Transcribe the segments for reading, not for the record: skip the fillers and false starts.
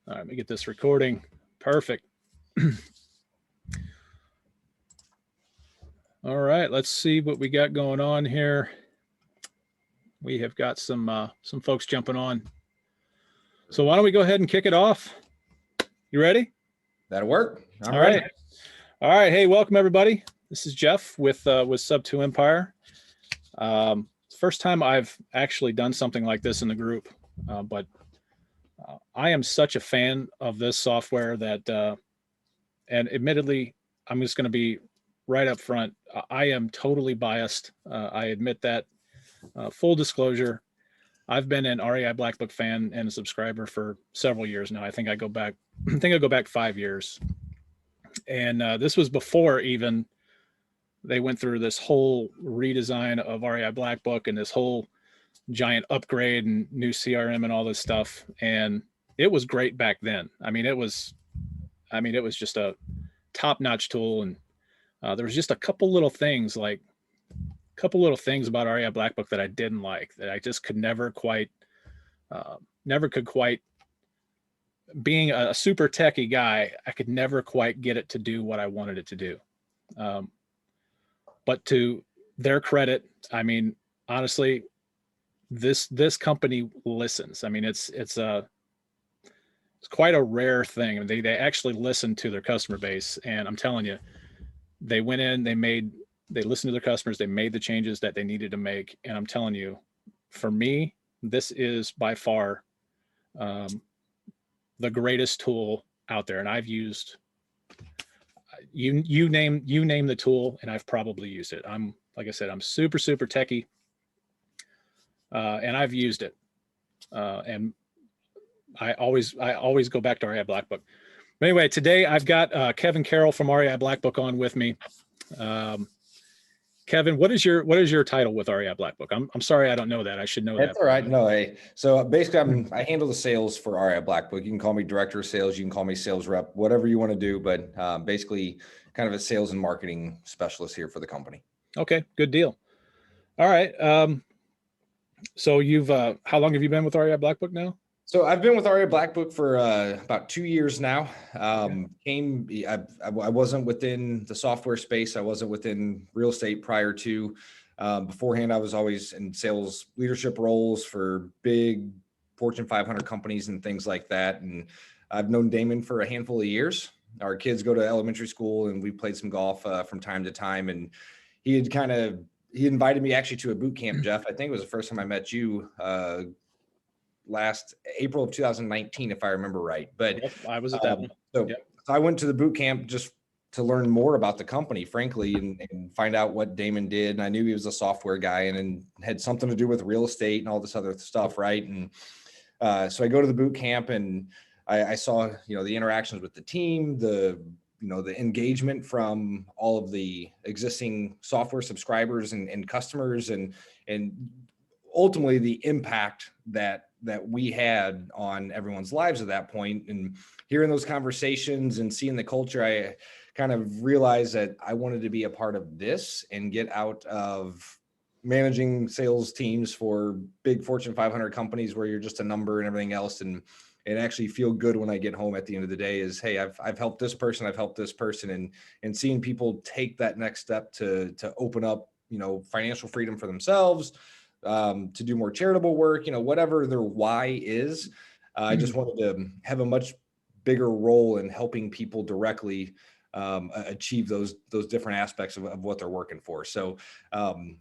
All right, let me get this recording. Perfect. All right, let's see what we got going on here. We have got some folks jumping on. So why don't we go ahead and kick it off? You ready? That'll work. All right. All right. Hey, welcome everybody. This is Jeff with Sub 2 Empire. First time I've actually done something like this in the group, but I am such a fan of this software that, and admittedly, I'm just going to be right up front. I am totally biased. I admit that. Full disclosure, I've been an REI Blackbook fan and a subscriber for several years now. I think I go back 5 years. And this was before even they went through this whole redesign of REI Blackbook and this whole giant upgrade and new CRM and all this stuff. And it was great back then. I mean, it was just a top-notch tool. And there was just a couple little things about REI Blackbook that I didn't like, that I just could never quite, being a super techie guy, I could never quite get it to do what I wanted it to do. But to their credit, I mean, honestly, this company listens. I mean, it's quite a rare thing. They actually listen to their customer base, and I'm telling you, they went in, they listened to their customers, they made the changes that they needed to make. And I'm telling you, for me, this is by far the greatest tool out there. And I've used, you name the tool, and I've probably used it. Like I said, I'm super techie, and I've used it. And I always go back to REI Blackbook. But anyway, today I've got Kevin Carroll from REI Blackbook on with me. Kevin, what is your title with REI Blackbook? I'm sorry, I don't know that. I should know that. That's all right. No, hey. So basically, I handle the sales for REI Blackbook. You can call me director of sales. You can call me sales rep, whatever you want to do. But basically, kind of a sales and marketing specialist here for the company. Okay, good deal. All right. So you've how long have you been with REI Blackbook now? So I've been with REI Blackbook for about 2 years now. I wasn't within the software space. I wasn't within real estate prior to. Beforehand, I was always in sales leadership roles for big Fortune 500 companies and things like that. And I've known Damon for a handful of years. Our kids go to elementary school, and we played some golf from time to time. And he invited me actually to a boot camp, Jeff. I think it was the first time I met you. Last April of 2019, if I remember right. But yep, I was at that one. So I went to the boot camp just to learn more about the company, frankly, and find out what Damon did. And I knew he was a software guy and had something to do with real estate and all this other stuff, right? And so I go to the boot camp, and I saw, the interactions with the team, the engagement from all of the existing software subscribers and customers, and ultimately the impact that we had on everyone's lives at that point. And hearing those conversations and seeing the culture, I kind of realized that I wanted to be a part of this and get out of managing sales teams for big Fortune 500 companies where you're just a number and everything else, and actually feel good when I get home at the end of the day is, hey, I've helped this person, I've helped this person, and seeing people take that next step to open up, financial freedom for themselves, to do more charitable work, whatever their why is. I just wanted to have a much bigger role in helping people directly achieve those different aspects of what they're working for. So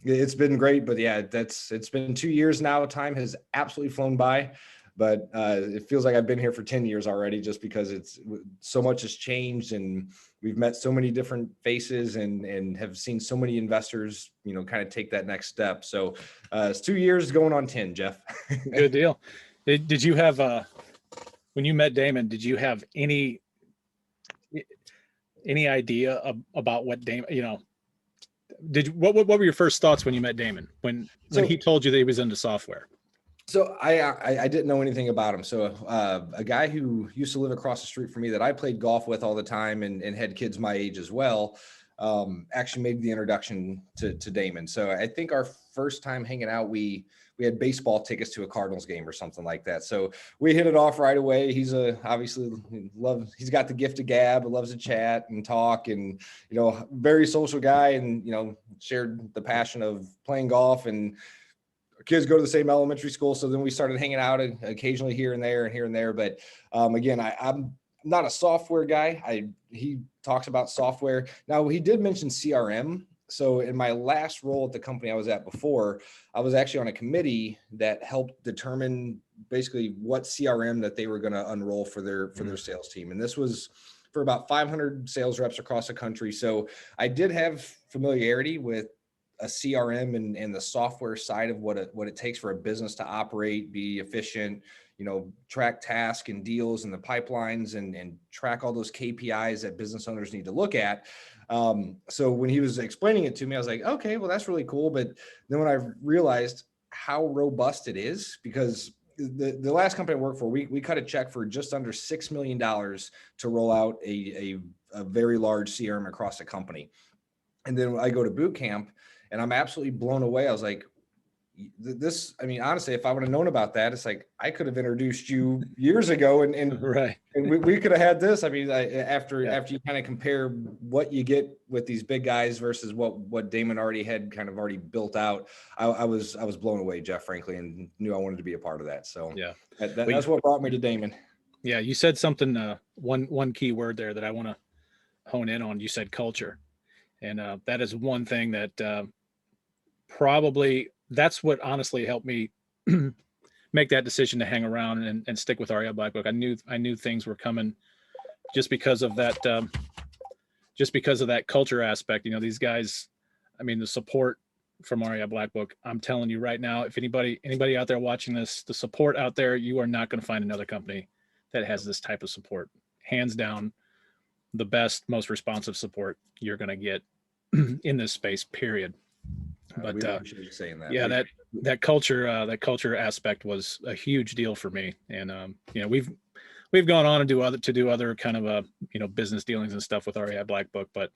it's been great, but yeah, it's been 2 years now. Time has absolutely flown by, but it feels like I've been here for 10 years already, just because it's so much has changed, and we've met so many different faces and have seen so many investors, kind of take that next step. So it's 2 years going on 10, Jeff. Good deal. Did you have, when you met Damon, did you have any idea about what Damon, what were your first thoughts when you met Damon, when he told you that he was into software? So I didn't know anything about him. So a guy who used to live across the street from me that I played golf with all the time and had kids my age as well, actually made the introduction to Damon. So I think our first time hanging out, we we had baseball tickets to a Cardinals game or something like that. So we hit it off right away. He's he's got the gift of gab, loves to chat and talk, and, very social guy, and, shared the passion of playing golf, and our kids go to the same elementary school. So then we started hanging out occasionally here and there. But again, I'm not a software guy. He talks about software. Now, he did mention CRM. So in my last role at the company I was at before, I was actually on a committee that helped determine basically what CRM that they were going to unroll for their sales team. And this was for about 500 sales reps across the country. So I did have familiarity with a CRM and the software side of what it takes for a business to operate, be efficient, track tasks and deals and the pipelines and track all those KPIs that business owners need to look at. So when he was explaining it to me, I was like, okay, well, that's really cool. But then when I realized how robust it is, because the last company I worked for, we cut a check for just under $6 million to roll out a very large CRM across the company. And then I go to boot camp and I'm absolutely blown away. I was like, honestly, if I would have known about that, it's like, I could have introduced you years ago and Right. And we could have had this. After you kind of compare what you get with these big guys versus what Damon already had kind of already built out, I was blown away, Jeff, frankly, and knew I wanted to be a part of that. So yeah, that's what brought me to Damon. Yeah, you said something, one key word there that I want to hone in on. You said culture, and that is one thing that probably that's what honestly helped me make that decision to hang around and stick with REI Blackbook. I knew things were coming just because of that culture aspect. These guys, the support from REI Blackbook, I'm telling you right now, if anybody out there watching this, the support out there, you are not going to find another company that has this type of support. Hands down, the best, most responsive support you're going to get in this space, period. But we appreciate you saying that. Yeah, that culture aspect was a huge deal for me. And we've gone on to do other kind of business dealings and stuff with REI Blackbook, but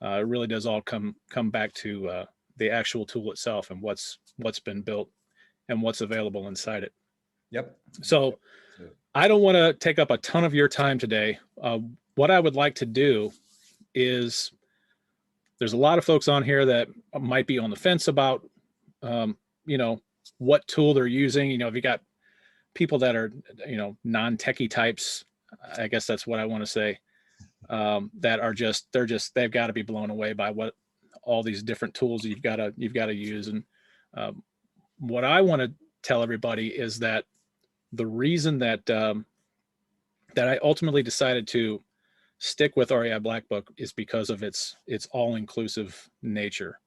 it really does all come back to the actual tool itself and what's been built and what's available inside it. Yep. So I don't want to take up a ton of your time today. What I would like to do is, there's a lot of folks on here that might be on the fence about, what tool they're using. If you got people that are, non-techie types, I guess that's what I want to say, that are they've got to be blown away by what all these different tools you've got to use. And what I want to tell everybody is that the reason that I ultimately decided to stick with REI Blackbook is because of its all-inclusive nature.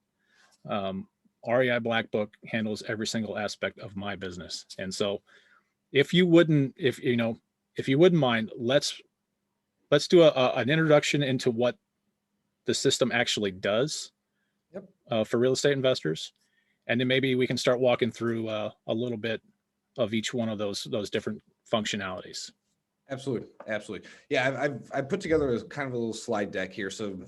REI Blackbook handles every single aspect of my business. And so if you wouldn't mind, let's do an introduction into what the system actually does. Yep. For real estate investors. And then maybe we can start walking through a little bit of each one of those different functionalities. Absolutely. Yeah, I've put together kind of a little slide deck here. So,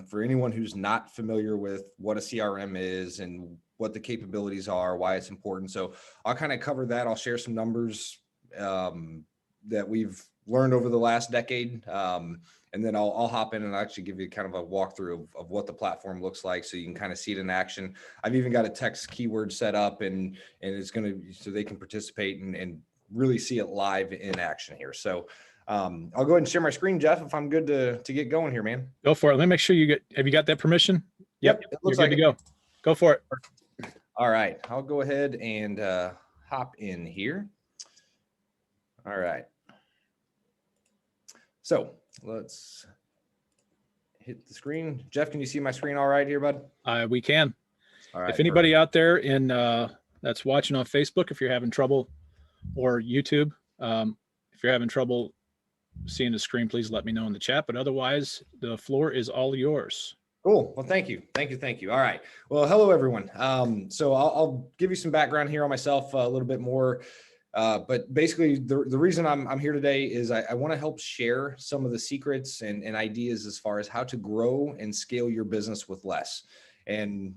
for anyone who's not familiar with what a CRM is and what the capabilities are, why it's important. So I'll kind of cover that. I'll share some numbers that we've learned over the last decade. And then I'll hop in and actually give you kind of a walkthrough of what the platform looks like, so you can kind of see it in action. I've even got a text keyword set up and it's so they can participate and really see it live in action here. So I'll go ahead and share my screen, Jeff, if I'm good to get going here, man. Go for it. Let me make sure have you got that permission? Yep. It looks You're good to go. Go for it. All right. I'll go ahead and hop in here. All right. So let's hit the screen. Jeff, can you see my screen all right here, bud? We can. All right. If anybody out there that's watching on Facebook, if you're having trouble, or YouTube, if you're having trouble seeing the screen, please let me know in the chat. But otherwise, the floor is all yours. Cool. Well, thank you. All right. Well, hello, everyone. So I'll give you some background here on myself a little bit more. But basically, the reason I'm here today is I want to help share some of the secrets and ideas as far as how to grow and scale your business with less. And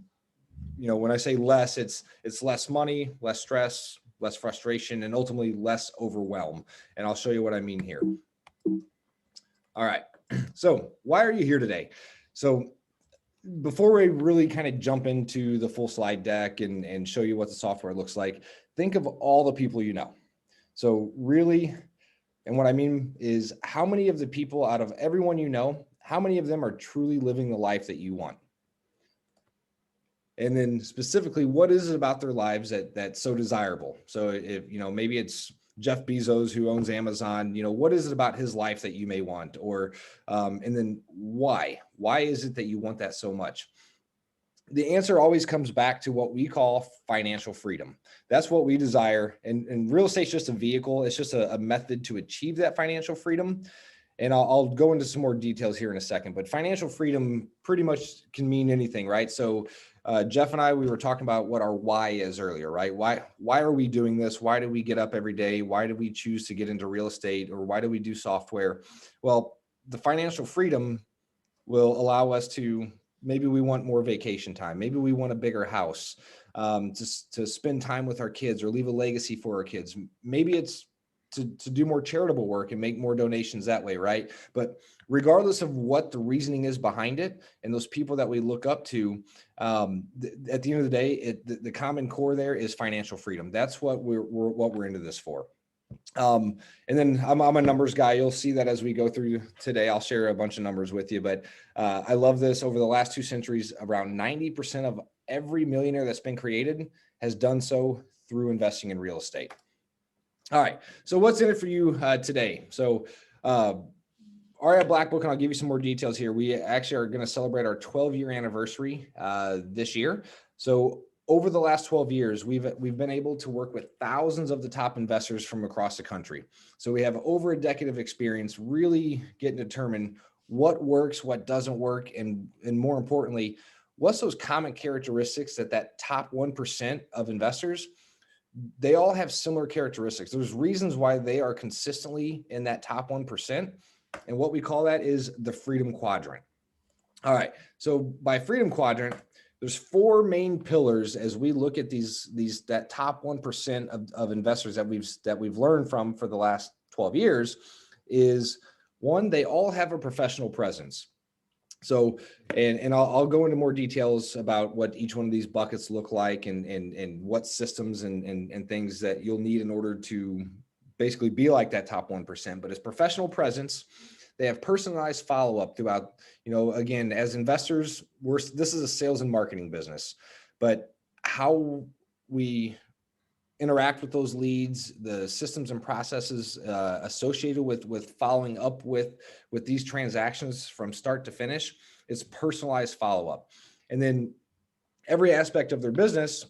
when I say less, it's less money, less stress, less frustration, and ultimately less overwhelm. And I'll show you what I mean here. All right. So why are you here today? So before we really kind of jump into the full slide deck and show you what the software looks like, think of all the people you know. So really, and what I mean is, how many of the people out of everyone you know, how many of them are truly living the life that you want? And then specifically, what is it about their lives that's so desirable? So if, maybe it's Jeff Bezos who owns Amazon, what is it about his life that you may want? Or, and then why is it that you want that so much? The answer always comes back to what we call financial freedom. That's what we desire. And real estate's just a vehicle. It's just a method to achieve that financial freedom. And I'll go into some more details here in a second, but financial freedom pretty much can mean anything, right? So Jeff and I, we were talking about what our why is earlier, right? Why are we doing this? Why do we get up every day? Why do we choose to get into real estate, or why do we do software? Well, the financial freedom will allow us to, maybe we want more vacation time. Maybe we want a bigger house, to spend time with our kids or leave a legacy for our kids. Maybe it's to do more charitable work and make more donations that way, right? But regardless of what the reasoning is behind it, and those people that we look up to, at the end of the day, the common core there is financial freedom. That's what we're into this for. And then I'm a numbers guy. You'll see that as we go through today. I'll share a bunch of numbers with you, but I love this. Over the last 2 centuries, around 90% of every millionaire that's been created has done so through investing in real estate. All right. So what's in it for you today? So REI Blackbook, and I'll give you some more details here. We actually are going to celebrate our 12-year anniversary this year. So over the last 12 years, we've been able to work with thousands of the top investors from across the country. So we have over a decade of experience really getting to determine what works, what doesn't work, and more importantly, what's those common characteristics that top 1% of investors, they all have similar characteristics. There's reasons why they are consistently in that top 1%. And what we call that is the Freedom Quadrant. All right. So by Freedom Quadrant, there's 4 main pillars as we look at that top 1% of investors that we've learned from for the last 12 years. Is one, they all have a professional presence. So, and I'll go into more details about what each one of these buckets look like and what systems and things that you'll need in order to basically be like that top 1%. But it's professional presence. They have personalized follow-up throughout, again, as investors, this is a sales and marketing business, but how we interact with those leads, the systems and processes associated with following up with these transactions from start to finish, it's personalized follow-up. And then every aspect of their business,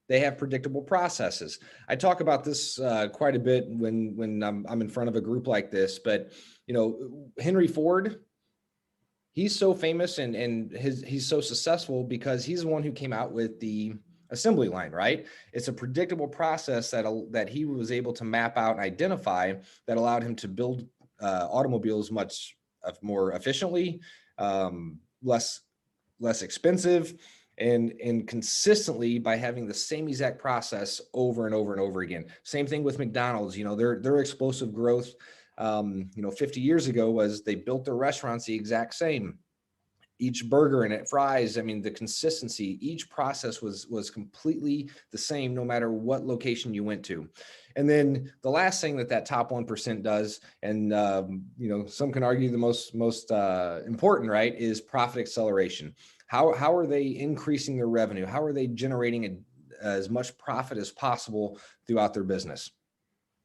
they have predictable processes. I talk about this quite a bit when I'm in front of a group like this, but Henry Ford, he's so famous and he's so successful because he's the one who came out with the assembly line, right? It's a predictable process that he was able to map out and identify that allowed him to build automobiles much more efficiently, less expensive, and consistently by having the same exact process over and over and over again. Same thing with McDonald's. Their explosive growth 50 years ago was they built their restaurants the exact same. Each burger and fries, the consistency, each process was completely the same no matter what location you went to. And then the last thing that top 1% does, and some can argue the most important, right, is profit acceleration. How are they increasing their revenue? How are they generating as much profit as possible throughout their business?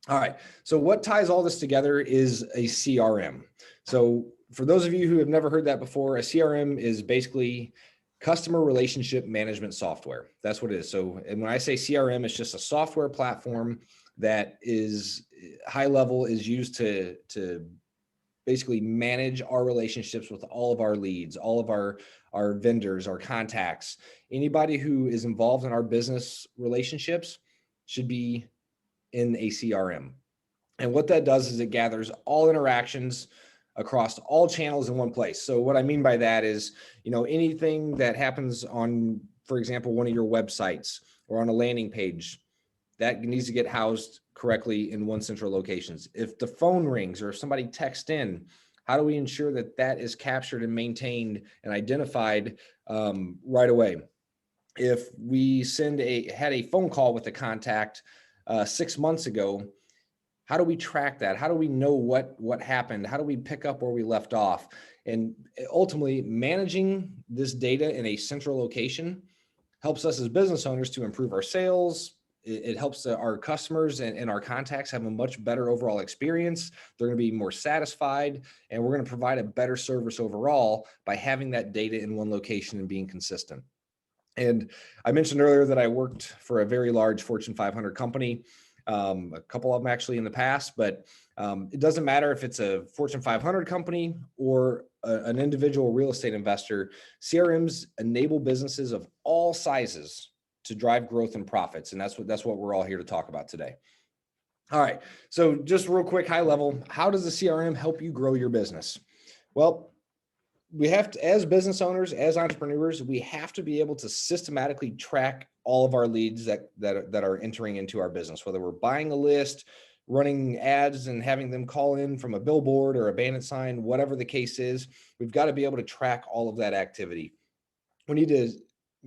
All right. So what ties all this together is a CRM. So for those of you who have never heard that before, a CRM is basically customer relationship management software. That's what it is. So, and when I say CRM, it's just a software platform that is high level, is used to basically manage our relationships with all of our leads, all of our vendors, our contacts. Anybody who is involved in our business relationships should be in a CRM. And what that does is it gathers all interactions across all channels in one place. So what I mean by that is, anything that happens on for example, one of your websites or on a landing page, that needs to get housed correctly in one central location. If the phone rings or if somebody texts in, how do we ensure that that is captured and maintained and identified right away? If we had a phone call with a contact 6 months ago, how do we track that? How do we know what happened? How do we pick up where we left off? And ultimately, managing this data in a central location helps us as business owners to improve our sales. It helps our customers and our contacts have a much better overall experience. They're going to be more satisfied, and we're going to provide a better service overall by having that data in one location and being consistent. And I mentioned earlier that I worked for a very large Fortune 500 company, a couple of them actually in the past, but it doesn't matter if it's a Fortune 500 company or an individual real estate investor. CRMs enable businesses of all sizes to drive growth and profits. And that's what we're all here to talk about today. All right. So just real quick, high level, how does the CRM help you grow your business? Well, we have to, as business owners, as entrepreneurs, we have to be able to systematically track all of our leads that are entering into our business, whether we're buying a list, running ads and having them call in from a billboard or a bandit sign, whatever the case is. We've got to be able to track all of that activity. We need to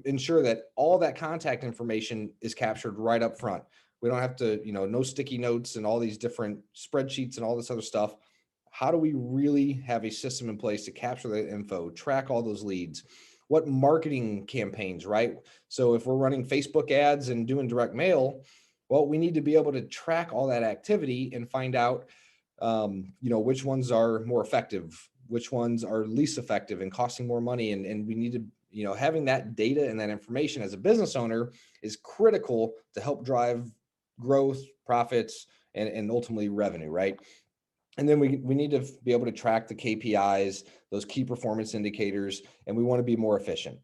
ensure that all that contact information is captured right up front. We don't have to, no sticky notes and all these different spreadsheets and all this other stuff. How do we really have a system in place to capture that info, track all those leads? What marketing campaigns, right? So if we're running Facebook ads and doing direct mail, well, we need to be able to track all that activity and find out, which ones are more effective, which ones are least effective and costing more money. And we need to, having that data and that information as a business owner is critical to help drive growth, profits, and ultimately revenue, right? And then we need to be able to track the KPIs, those key performance indicators, and we want to be more efficient.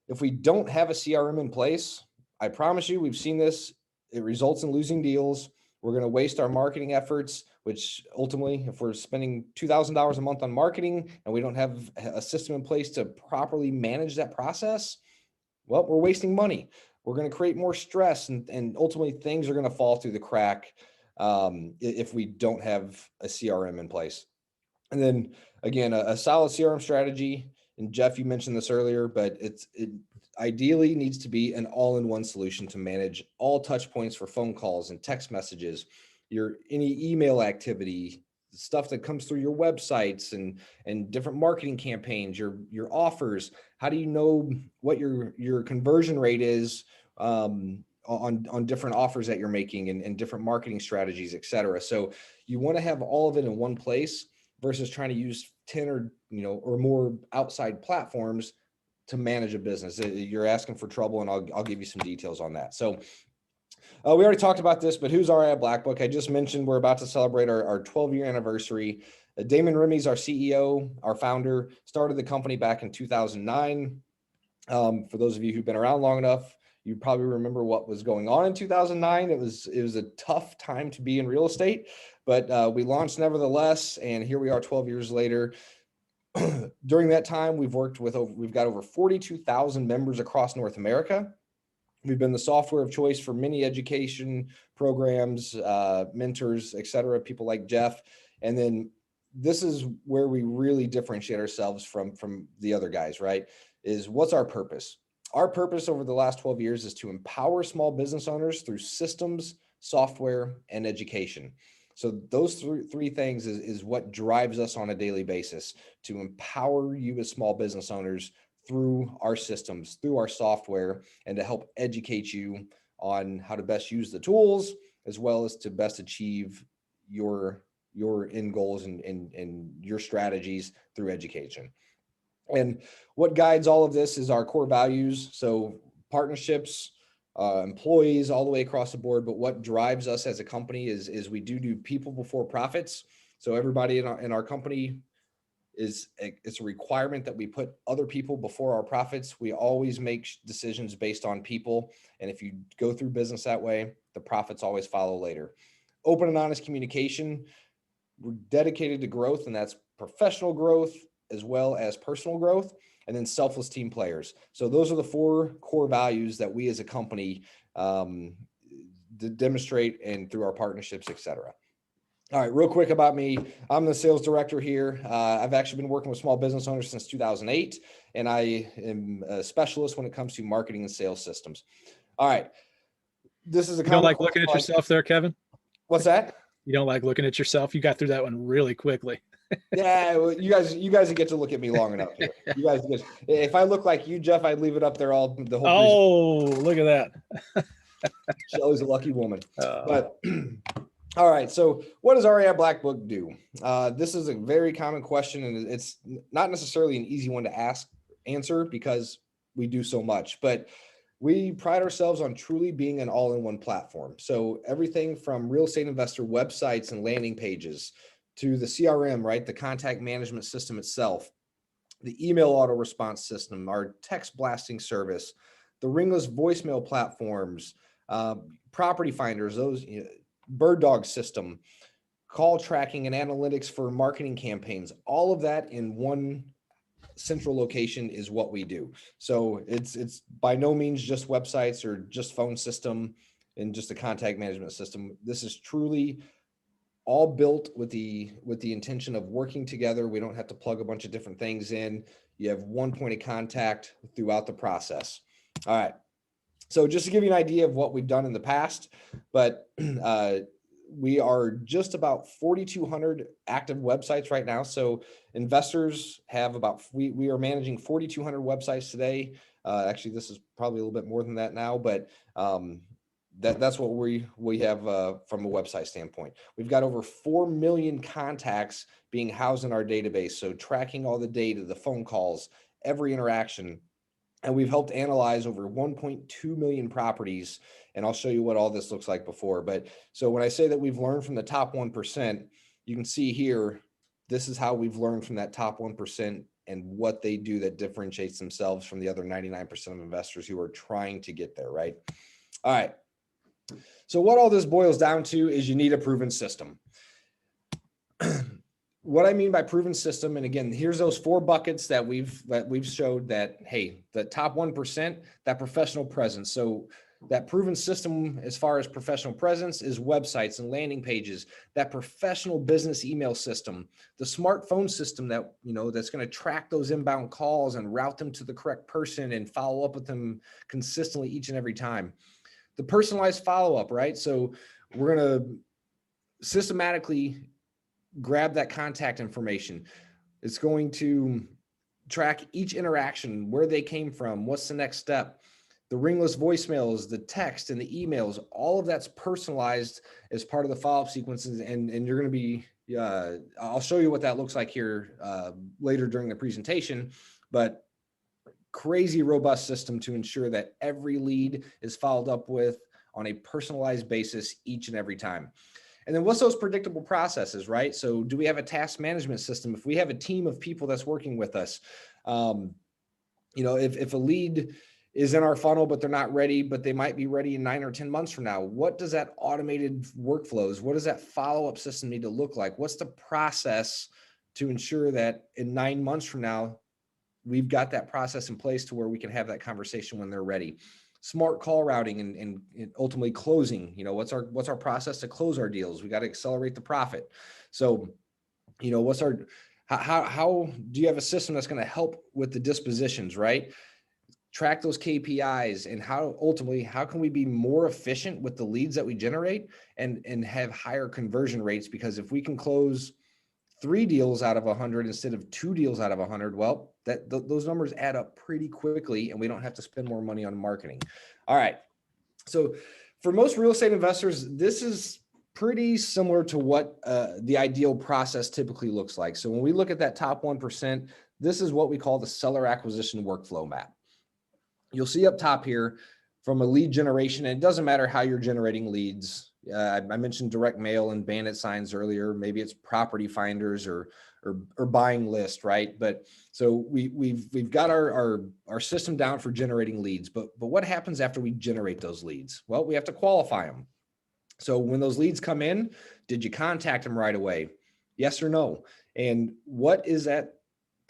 If we don't have a CRM in place, I promise you, we've seen this, it results in losing deals. We're going to waste our marketing efforts, which ultimately, if we're spending $2,000 a month on marketing and we don't have a system in place to properly manage that process, well, we're wasting money. We're going to create more stress, and ultimately things are going to fall through the crack if we don't have a CRM in place. And then again, a solid CRM strategy, and Jeff, you mentioned this earlier, but it ideally needs to be an all-in-one solution to manage all touch points for phone calls and text messages, any email activity, stuff that comes through your websites and different marketing campaigns, your offers. How do you know what your conversion rate is on different offers that you're making and different marketing strategies, et cetera? So you want to have all of it in one place versus trying to use 10 or more outside platforms to manage a business. You're asking for trouble, and I'll give you some details on that. So we already talked about this, but who's REI Blackbook? I just mentioned we're about to celebrate our 12-year anniversary. Damon Remy's our CEO, our founder, started the company back in 2009. For those of you who've been around long enough, you probably remember what was going on in 2009. It was a tough time to be in real estate, but we launched nevertheless, and here we are 12 years later. During that time, we've got over 42,000 members across North America. We've been the software of choice for many education programs, mentors, et cetera, people like Jeff. And then this is where we really differentiate ourselves from the other guys, right? Is what's our purpose? Our purpose over the last 12 years is to empower small business owners through systems, software, and education. So those three things is what drives us on a daily basis, to empower you as small business owners through our systems, through our software, and to help educate you on how to best use the tools, as well as to best achieve your end goals and your strategies through education. And what guides all of this is our core values. So partnerships, employees, all the way across the board. But what drives us as a company is we do people before profits. So everybody in our company it's a requirement that we put other people before our profits. We always make decisions based on people. And if you go through business that way, the profits always follow later. Open and honest communication. We're dedicated to growth, and that's professional growth as well as personal growth. and then selfless team players. So those are the 4 core values that we as a company demonstrate and through our partnerships, et cetera. All right, real quick about me. I'm the sales director here. I've actually been working with small business owners since 2008, and I am a specialist when it comes to marketing and sales systems. All right. This is a You don't like looking at yourself there, Kevin? What's that? You don't like looking at yourself? You got through that one really quickly. Yeah, well, you guys get to look at me long enough here. You guys, if I look like you, Jeff, I'd leave it up there the whole. Oh, look at that. Shelley's a lucky woman. But all right, so what does REI Blackbook do? This is a very common question, and it's not necessarily an easy one to answer because we do so much, but we pride ourselves on truly being an all-in-one platform. So everything from real estate investor websites and landing pages to the CRM, right? The contact management system itself, the email auto response system, our text blasting service, the ringless voicemail platforms, property finders, those bird dog system, call tracking and analytics for marketing campaigns, all of that in one central location is what we do. So it's by no means just websites or just phone system and just a contact management system. This is truly all built with the intention of working together. We don't have to plug a bunch of different things in. You have one point of contact throughout the process. All right. So just to give you an idea of what we've done in the past, but we are just about 4,200 active websites right now. So investors have we are managing 4,200 websites today. Actually, this is probably a little bit more than that now, but that's what we have from a website standpoint. We've got over 4 million contacts being housed in our database. So tracking all the data, the phone calls, every interaction. And we've helped analyze over 1.2 million properties. And I'll show you what all this looks like before. But so when I say that we've learned from the top 1%, you can see here, this is how we've learned from that top 1% and what they do that differentiates themselves from the other 99% of investors who are trying to get there, right? All right. So what all this boils down to is you need a proven system. What I mean by proven system, and again, here's those 4 buckets that we've showed that, hey, the top 1%, that professional presence. So that proven system as far as professional presence is websites and landing pages, that professional business email system, the smartphone system that, that's going to track those inbound calls and route them to the correct person and follow up with them consistently each and every time. The personalized follow-up, right? So we're going to systematically grab that contact information. It's going to track each interaction, where they came from, what's the next step. The ringless voicemails, the text and the emails, all of that's personalized as part of the follow-up sequences. And you're going to be, I'll show you what that looks like here later during the presentation, but crazy robust system to ensure that every lead is followed up with on a personalized basis each and every time. And then what's those predictable processes, right? So do we have a task management system? If we have a team of people that's working with us, if a lead is in our funnel, but they're not ready, but they might be ready in 9 or 10 months from now, what does that automated workflows, what does that follow-up system need to look like? What's the process to ensure that in 9 months from now, we've got that process in place to where we can have that conversation when they're ready? Smart call routing and ultimately closing. What's our process to close our deals? We got to accelerate the profit. So, how do you have a system that's going to help with the dispositions, right? Track those KPIs and how can we be more efficient with the leads that we generate and have higher conversion rates? Because if we can close 3 deals out of 100 instead of 2 deals out of 100, well, those numbers add up pretty quickly and we don't have to spend more money on marketing. All right. So for most real estate investors, this is pretty similar to what the ideal process typically looks like. So when we look at that top 1%, this is what we call the seller acquisition workflow map. You'll see up top here from a lead generation, and it doesn't matter how you're generating leads. I mentioned direct mail and bandit signs earlier. Maybe it's property finders or buying list, right? But so we've got our system down for generating leads. But what happens after we generate those leads? Well, we have to qualify them. So when those leads come in, did you contact them right away? Yes or no? And what is that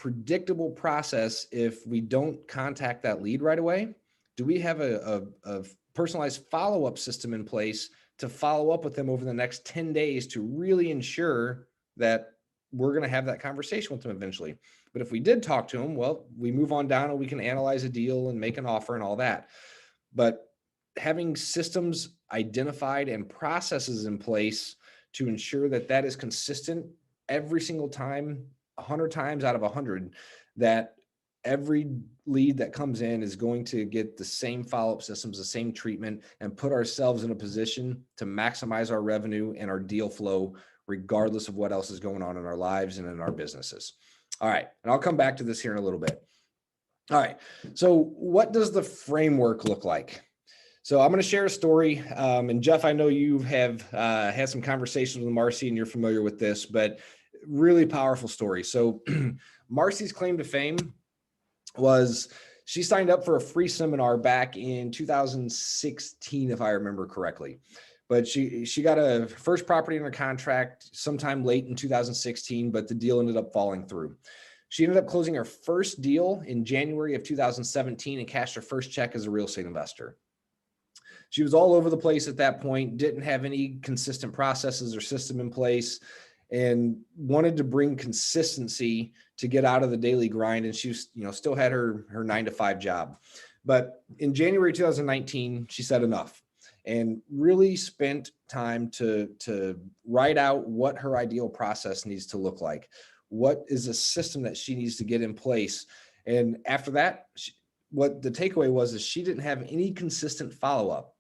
predictable process if we don't contact that lead right away? Do we have a personalized follow-up system in place to follow up with them over the next 10 days to really ensure that we're going to have that conversation with them eventually? But if we did talk to them, well, we move on down and we can analyze a deal and make an offer and all that. But having systems identified and processes in place to ensure that that is consistent every single time, 100 times out of 100, that every lead that comes in is going to get the same follow-up systems, the same treatment, and put ourselves in a position to maximize our revenue and our deal flow, regardless of what else is going on in our lives and in our businesses. All right. And I'll come back to this here in a little bit. All right. So what does the framework look like? So I'm going to share a story. And Jeff, I know you have had some conversations with Marcy and you're familiar with this, but really powerful story. So Marcy's claim to fame was she signed up for a free seminar back in 2016, if I remember correctly. But she got a first property under contract sometime late in 2016, but the deal ended up falling through. She ended up closing her first deal in January of 2017 and cashed her first check as a real estate investor. She was all over the place at that point, didn't have any consistent processes or system in place, and wanted to bring consistency to get out of the daily grind. And she was, still had her 9-to-5 job. But in January 2019, she said enough and really spent time to write out what her ideal process needs to look like. What is a system that she needs to get in place? And after that, what the takeaway was is she didn't have any consistent follow-up.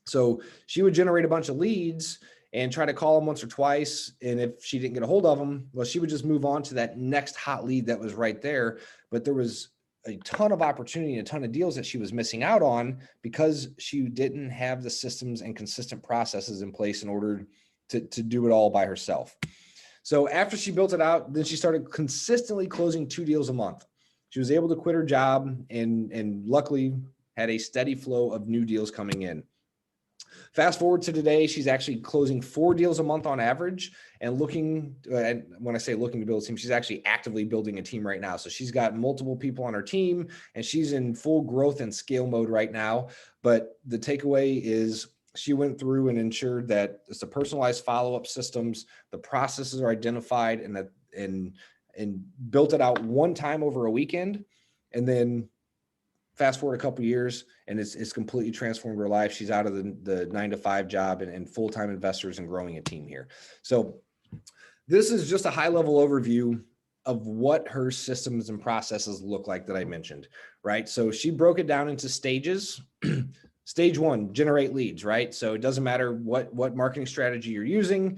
So she would generate a bunch of leads and try to call them once or twice. And if she didn't get a hold of them, well, she would just move on to that next hot lead that was right there. But there was a ton of opportunity and a ton of deals that she was missing out on because she didn't have the systems and consistent processes in place in order to do it all by herself. So after she built it out, then she started consistently closing 2 deals a month. She was able to quit her job and luckily had a steady flow of new deals coming in. Fast forward to today, she's actually closing 4 deals a month on average and looking, and when I say looking to build a team, she's actually actively building a team right now. So she's got multiple people on her team and she's in full growth and scale mode right now. But the takeaway is she went through and ensured that it's the personalized follow-up systems, the processes are identified and built it out one time over a weekend. And then fast forward a couple of years and it's completely transformed her life. She's out of the 9-to-5 job and full-time investors and growing a team here. So this is just a high level overview of what her systems and processes look like that I mentioned, right? So she broke it down into stages. Stage 1, generate leads, right? So it doesn't matter what marketing strategy you're using.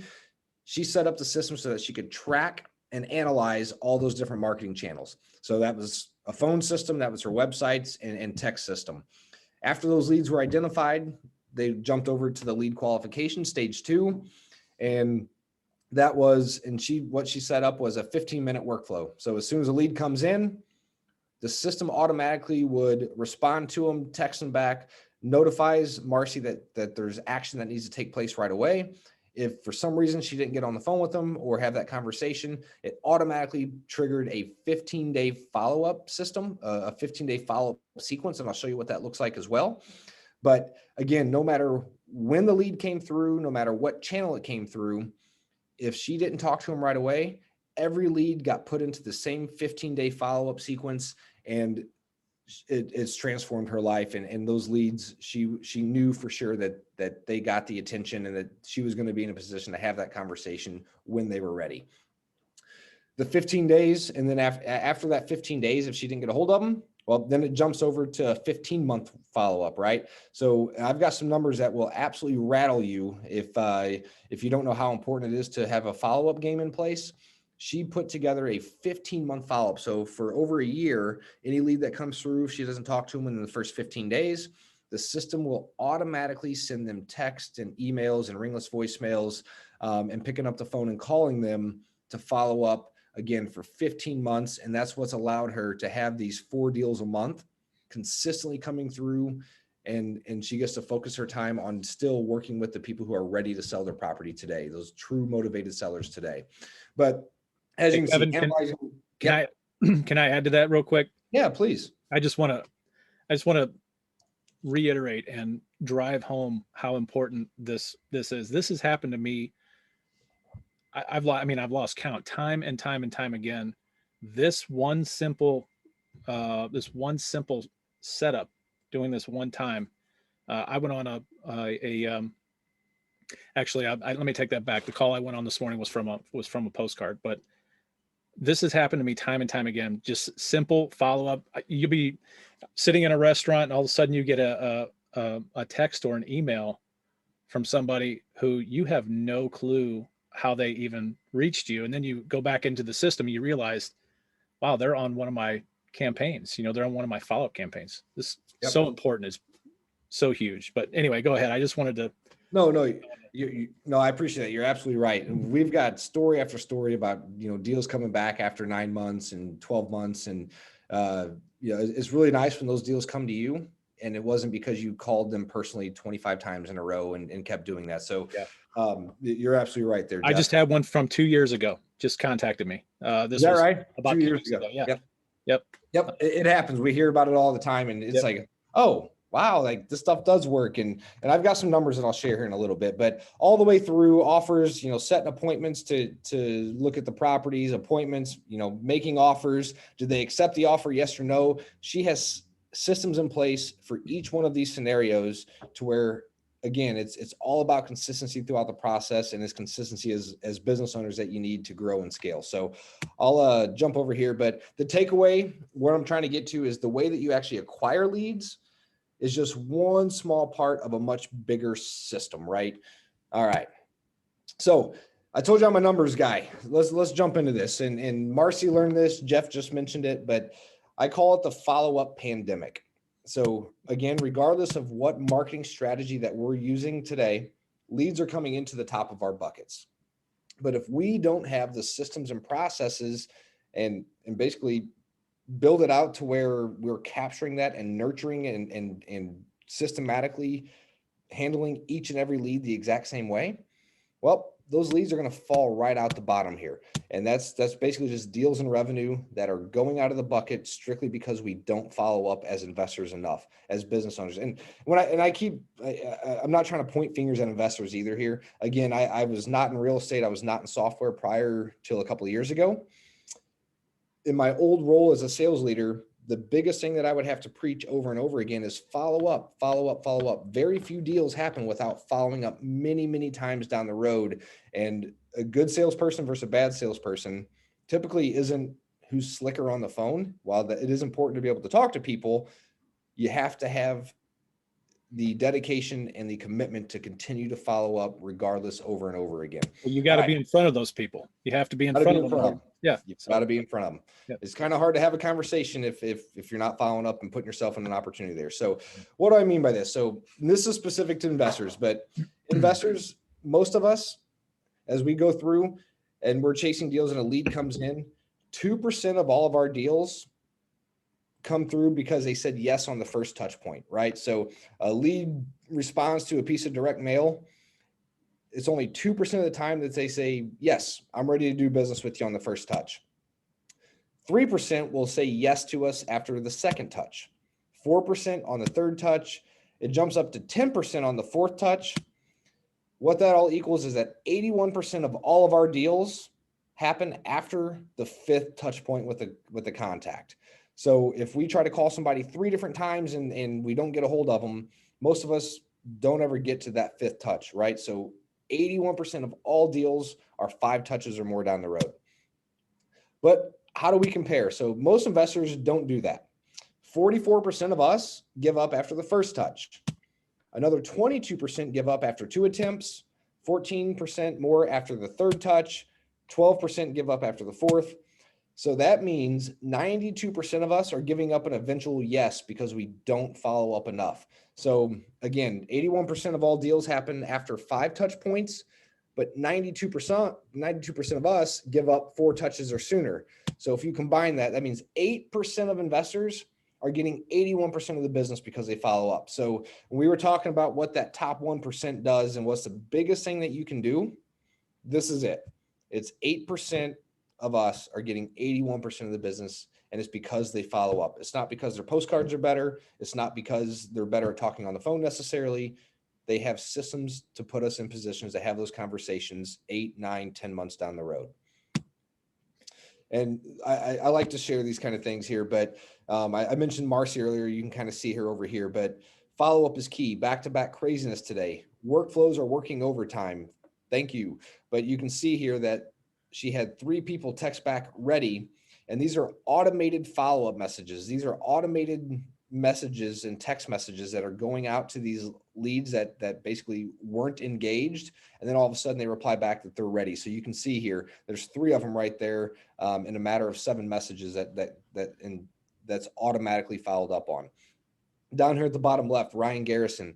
She set up the system so that she could track and analyze all those different marketing channels. So that was a phone system, that was her websites and text system. After those leads were identified, they jumped over to the lead qualification, stage 2. And that was, what she set up was a 15-minute workflow. So as soon as a lead comes in, the system automatically would respond to them, text them back, notifies Marcy that there's action that needs to take place right away. If for some reason she didn't get on the phone with them or have that conversation, it automatically triggered a 15-day follow-up system, a 15-day follow-up sequence. And I'll show you what that looks like as well. But again, no matter when the lead came through, no matter what channel it came through, if she didn't talk to him right away, every lead got put into the same 15-day follow-up sequence, and it's transformed her life. And those leads, she knew for sure that they got the attention and that she was going to be in a position to have that conversation when they were ready. The 15 days, and then after that 15 days, if she didn't get a hold of them, well, then it jumps over to a 15-month follow-up, right? So I've got some numbers that will absolutely rattle you if you don't know how important it is to have a follow-up game in place. She put together a 15-month follow-up. So for over a year, any lead that comes through, if she doesn't talk to them in the first 15 days, the system will automatically send them texts and emails and ringless voicemails and picking up the phone and calling them to follow up again for 15 months. And that's what's allowed her to have these 4 deals a month consistently coming through. And she gets to focus her time on still working with the people who are ready to sell their property today, those true motivated sellers today. But as you can see, analyzing. can I add to that real quick? Yeah, please. I just want to reiterate and drive home how important this is. This has happened to me. I've lost count time and time and time again. This one simple setup, doing this one time. I went on let me take that back. The call I went on this morning was from a postcard, but this has happened to me time and time again. Just simple follow up. You'll be sitting in a restaurant and all of a sudden you get a text or an email from somebody who you have no clue how they even reached you. And then you go back into the system and you realize, wow, they're on one of my campaigns. They're on one of my follow-up campaigns. This is so important. It's so huge. But anyway, go ahead. I just wanted to. No, I appreciate it. You're absolutely right. And we've got story after story about, deals coming back after 9 months and 12 months. And, it's really nice when those deals come to you and it wasn't because you called them personally 25 times in a row and kept doing that. So you're absolutely right there, Jeff. I just had one from 2 years ago, just contacted me. Is that right? About 2 years ago. Yep. It happens. We hear about it all the time. And it's like, oh, wow, like this stuff does work. And I've got some numbers that I'll share here in a little bit, but all the way through offers, setting appointments to look at the properties, appointments, making offers. Do they accept the offer? Yes or no? She has systems in place for each one of these scenarios to where, again, it's all about consistency throughout the process, and it's consistency as business owners that you need to grow and scale. So I'll jump over here, but the takeaway, what I'm trying to get to is the way that you actually acquire leads is just one small part of a much bigger system, right? All right. So I told you I'm a numbers guy. Let's jump into this. And Marcy learned this. Jeff just mentioned it, but I call it the follow-up pandemic. So again, regardless of what marketing strategy that we're using today, leads are coming into the top of our buckets. But if we don't have the systems and processes and basically build it out to where we're capturing that and nurturing and systematically handling each and every lead the exact same way, well, those leads are going to fall right out the bottom here. And that's basically just deals and revenue that are going out of the bucket strictly because we don't follow up as investors enough, as business owners. And I'm not trying to point fingers at investors either here. Again, I was not in real estate. I was not in software prior till a couple of years ago. In my old role as a sales leader, the biggest thing that I would have to preach over and over again is follow up, follow up, follow up. Very few deals happen without following up many, many times down the road. And a good salesperson versus a bad salesperson typically isn't who's slicker on the phone. While it is important to be able to talk to people, you have to have the dedication and the commitment to continue to follow up regardless over and over again. Well, you got to be in front of those people. You have to be in front of them. Yeah. You've got to be in front of them. Yep. It's kind of hard to have a conversation if you're not following up and putting yourself in an opportunity there. So what do I mean by this? So this is specific to investors, but investors, most of us, as we go through and we're chasing deals and a lead comes in, 2% of all of our deals come through because they said yes on the first touch point, right? So a lead responds to a piece of direct mail. It's only 2% of the time that they say, yes, I'm ready to do business with you on the first touch. 3% will say yes to us after the second touch. 4% on the third touch. It jumps up to 10% on the fourth touch. What that all equals is that 81% of all of our deals happen after the fifth touch point with the contact. So if we try to call somebody 3 different times and we don't get a hold of them, most of us don't ever get to that fifth touch, right? So 81% of all deals are 5 touches or more down the road. But how do we compare? So most investors don't do that. 44% of us give up after the first touch. Another 22% give up after 2 attempts, 14% more after the third touch, 12% give up after the fourth. So that means 92% of us are giving up an eventual yes because we don't follow up enough. So again, 81% of all deals happen after 5 touch points, but 92% of us give up 4 touches or sooner. So if you combine that, that means 8% of investors are getting 81% of the business because they follow up. So when we were talking about what that top 1% does and what's the biggest thing that you can do, this is it. It's 8% of us are getting 81% of the business And it's because they follow up. It's not because their postcards are better. It's not because they're better at talking on the phone necessarily. They have systems to put us in positions to have those conversations 8, 9, 10 months down the road. And I like to share these kind of things here, but I mentioned Marcy earlier. You can kind of see her over here, but follow-up is key. Back-to-back craziness today. Workflows are working overtime. Thank you. But you can see here that she had 3 people text back ready, and these are automated follow-up messages. These are automated messages and text messages that are going out to these leads that basically weren't engaged, and then all of a sudden they reply back that they're ready. So you can see here there's 3 of them right there in a matter of 7 messages that's automatically followed up on. Down here at the bottom left, Ryan Garrison,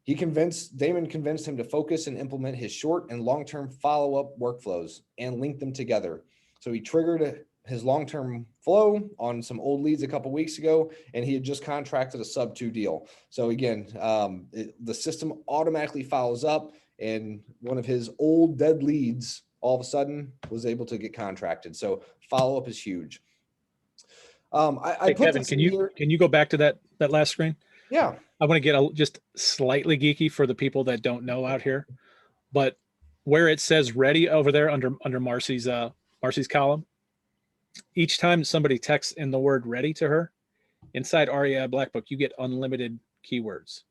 Damon convinced him to focus and implement his short and long-term follow-up workflows and link them together. So he triggered his long-term flow on some old leads a couple weeks ago, and he had just contracted a sub 2 deal. So again, the system automatically follows up, and one of his old dead leads all of a sudden was able to get contracted. So follow-up is huge. Hey, Kevin, can you go back to that last screen? Yeah. I want to get just slightly geeky for the people that don't know out here, but where it says ready over there under Marcy's column, each time somebody texts in the word ready to her inside REI Blackbook, you get unlimited keywords.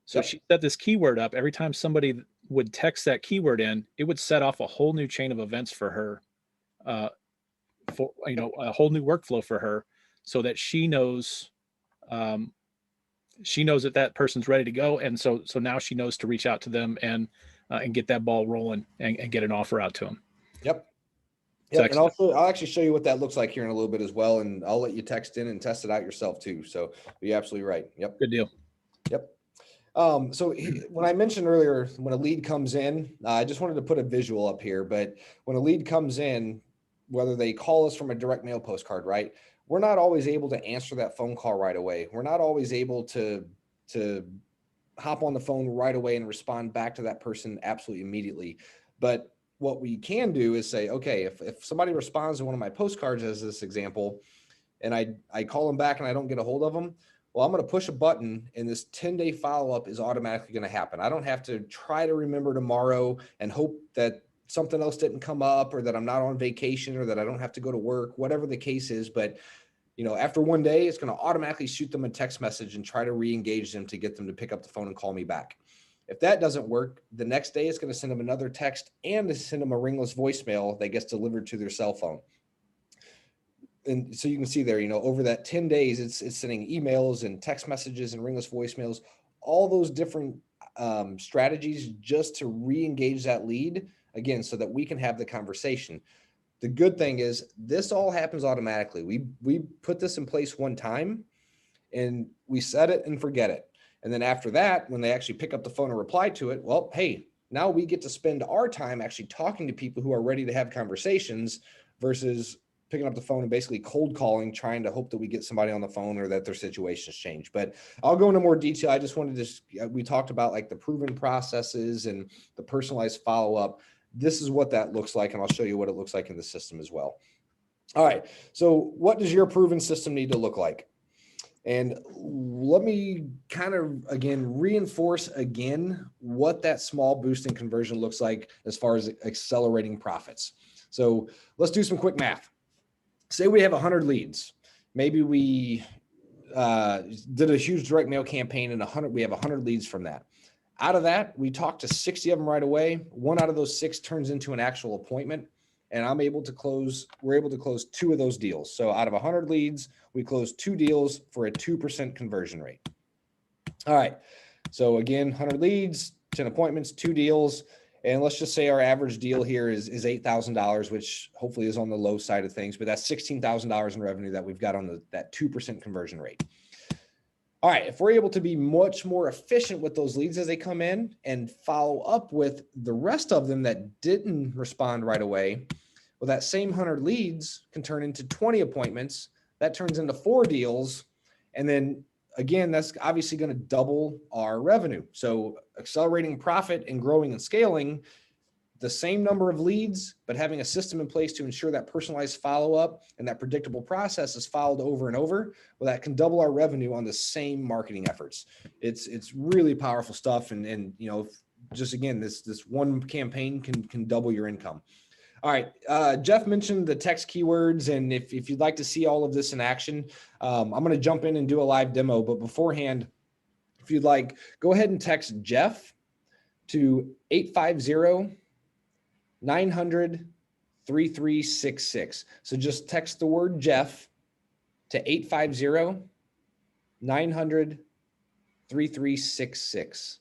So She set this keyword up. Every time somebody would text that keyword in, it would set off a whole new chain of events for her, a whole new workflow for her, so that she knows that person's ready to go. And so now she knows to reach out to them and get that ball rolling and get an offer out to them. Yep. Yeah, and also I'll actually show you what that looks like here in a little bit as well, and I'll let you text in and test it out yourself too. So you're absolutely right. Yep. Good deal. Yep. So when I mentioned earlier, when a lead comes in, I just wanted to put a visual up here, but when a lead comes in, whether they call us from a direct mail postcard, right? We're not always able to answer that phone call right away. We're not always able to hop on the phone right away and respond back to that person absolutely immediately. But what we can do is say, okay, if somebody responds to one of my postcards as this example, and I call them back and I don't get a hold of them, well, I'm going to push a button and this 10-day follow-up is automatically going to happen. I don't have to try to remember tomorrow and hope that something else didn't come up, or that I'm not on vacation, or that I don't have to go to work, whatever the case is. But after one day, it's going to automatically shoot them a text message and try to re-engage them to get them to pick up the phone and call me back. If that doesn't work, the next day it's going to send them another text and to send them a ringless voicemail that gets delivered to their cell phone. And so you can see there, over that 10 days, it's sending emails and text messages and ringless voicemails, all those different strategies just to re-engage that lead again, so that we can have the conversation. The good thing is this all happens automatically. We put this in place one time and we set it and forget it. And then after that, when they actually pick up the phone and reply to it, well, hey, now we get to spend our time actually talking to people who are ready to have conversations versus picking up the phone and basically cold calling, trying to hope that we get somebody on the phone or that their situation's changed. But I'll go into more detail. I just wanted to, we talked about like the proven processes and the personalized follow-up. This is what that looks like, and I'll show you what it looks like in the system as well. All right, so what does your proven system need to look like? And let me kind of, again, reinforce again what that small boost in conversion looks like as far as accelerating profits. So let's do some quick math. Say we have 100 leads. Maybe we did a huge direct mail campaign and we have 100 leads from that. Out of that, we talked to 60 of them right away. 1 out of those 6 turns into an actual appointment, and we're able to close 2 of those deals. So out of 100 leads, we closed 2 deals for a 2% conversion rate. All right. So again, 100 leads, 10 appointments, 2 deals. And let's just say our average deal here is $8,000, which hopefully is on the low side of things, but that's $16,000 in revenue that we've got on that 2% conversion rate. All right, if we're able to be much more efficient with those leads as they come in and follow up with the rest of them that didn't respond right away, well, that same 100 leads can turn into 20 appointments. That turns into 4 deals. And then again, that's obviously going to double our revenue. So accelerating profit and growing and scaling the same number of leads, but having a system in place to ensure that personalized follow-up and that predictable process is followed over and over, well, that can double our revenue on the same marketing efforts. It's really powerful stuff. And you know, just again, this one campaign can double your income. All right. Jeff mentioned the text keywords. And if you'd like to see all of this in action, I'm going to jump in and do a live demo. But beforehand, if you'd like, go ahead and text Jeff to 850-900-3366. So just text the word Jeff to 850-900-3366.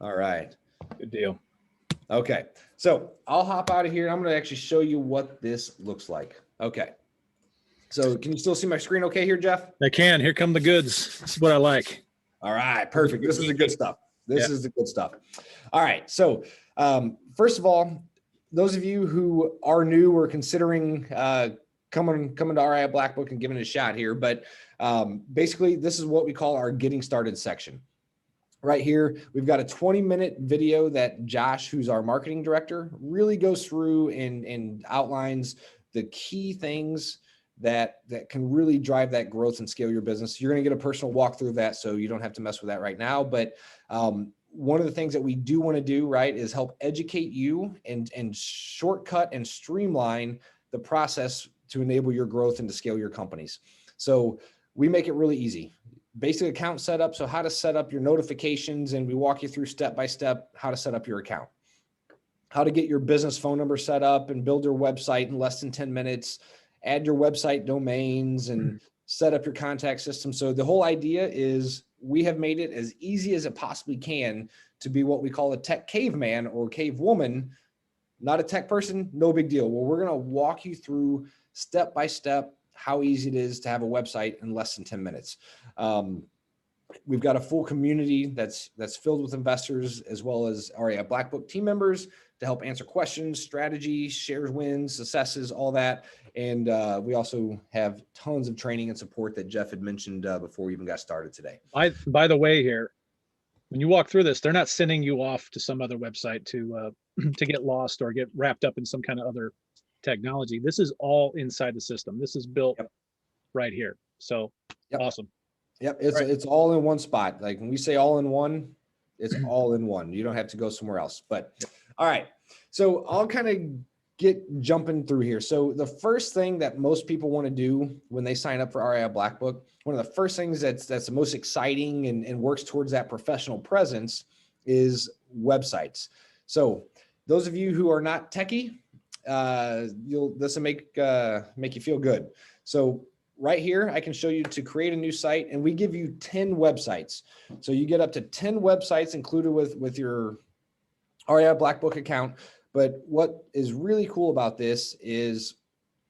All right. Good deal. Okay. So I'll hop out of here. I'm going to actually show you what this looks like. Okay. So can you still see my screen okay here, Jeff? I can. Here come the goods. This is what I like. All right. Perfect. This is the good stuff. This is the good stuff. All right. So first of all, those of you who are new or considering coming to REI Blackbook and giving it a shot here, but basically this is what we call our getting started section. Right here, we've got a 20-minute video that Josh, who's our marketing director, really goes through and outlines the key things that can really drive that growth and scale your business. You're going to get a personal walkthrough of that, so you don't have to mess with that right now. But one of the things that we do want to do, right, is help educate you and shortcut and streamline the process to enable your growth and to scale your companies. So we make it really easy. Basic account setup. So how to set up your notifications, and we walk you through step by step how to set up your account, how to get your business phone number set up and build your website in less than 10 minutes, add your website domains and set up your contact system. So the whole idea is we have made it as easy as it possibly can to be what we call a tech caveman or cave woman, not a tech person, no big deal. Well, we're going to walk you through step by step how easy it is to have a website in less than 10 minutes. We've got a full community that's filled with investors, as well as REI Blackbook team members to help answer questions, strategies, shares, wins, assesses, all that. And we also have tons of training and support that Jeff had mentioned before we even got started today. By the way, here, when you walk through this, they're not sending you off to some other website to get lost or get wrapped up in some kind of other technology. This is all inside the system. This is built right here. So awesome. Yep. It's all in one spot. Like when we say all in one, it's all in one. You don't have to go somewhere else. But all right. So I'll kind of get jumping through here. So the first thing that most people want to do when they sign up for REI Blackbook, one of the first things that's the most exciting and works towards that professional presence is websites. So those of you who are not techie, this will make you feel good. So right here, I can show you to create a new site, and we give you 10 websites. So you get up to 10 websites included with your REI Blackbook account. But what is really cool about this is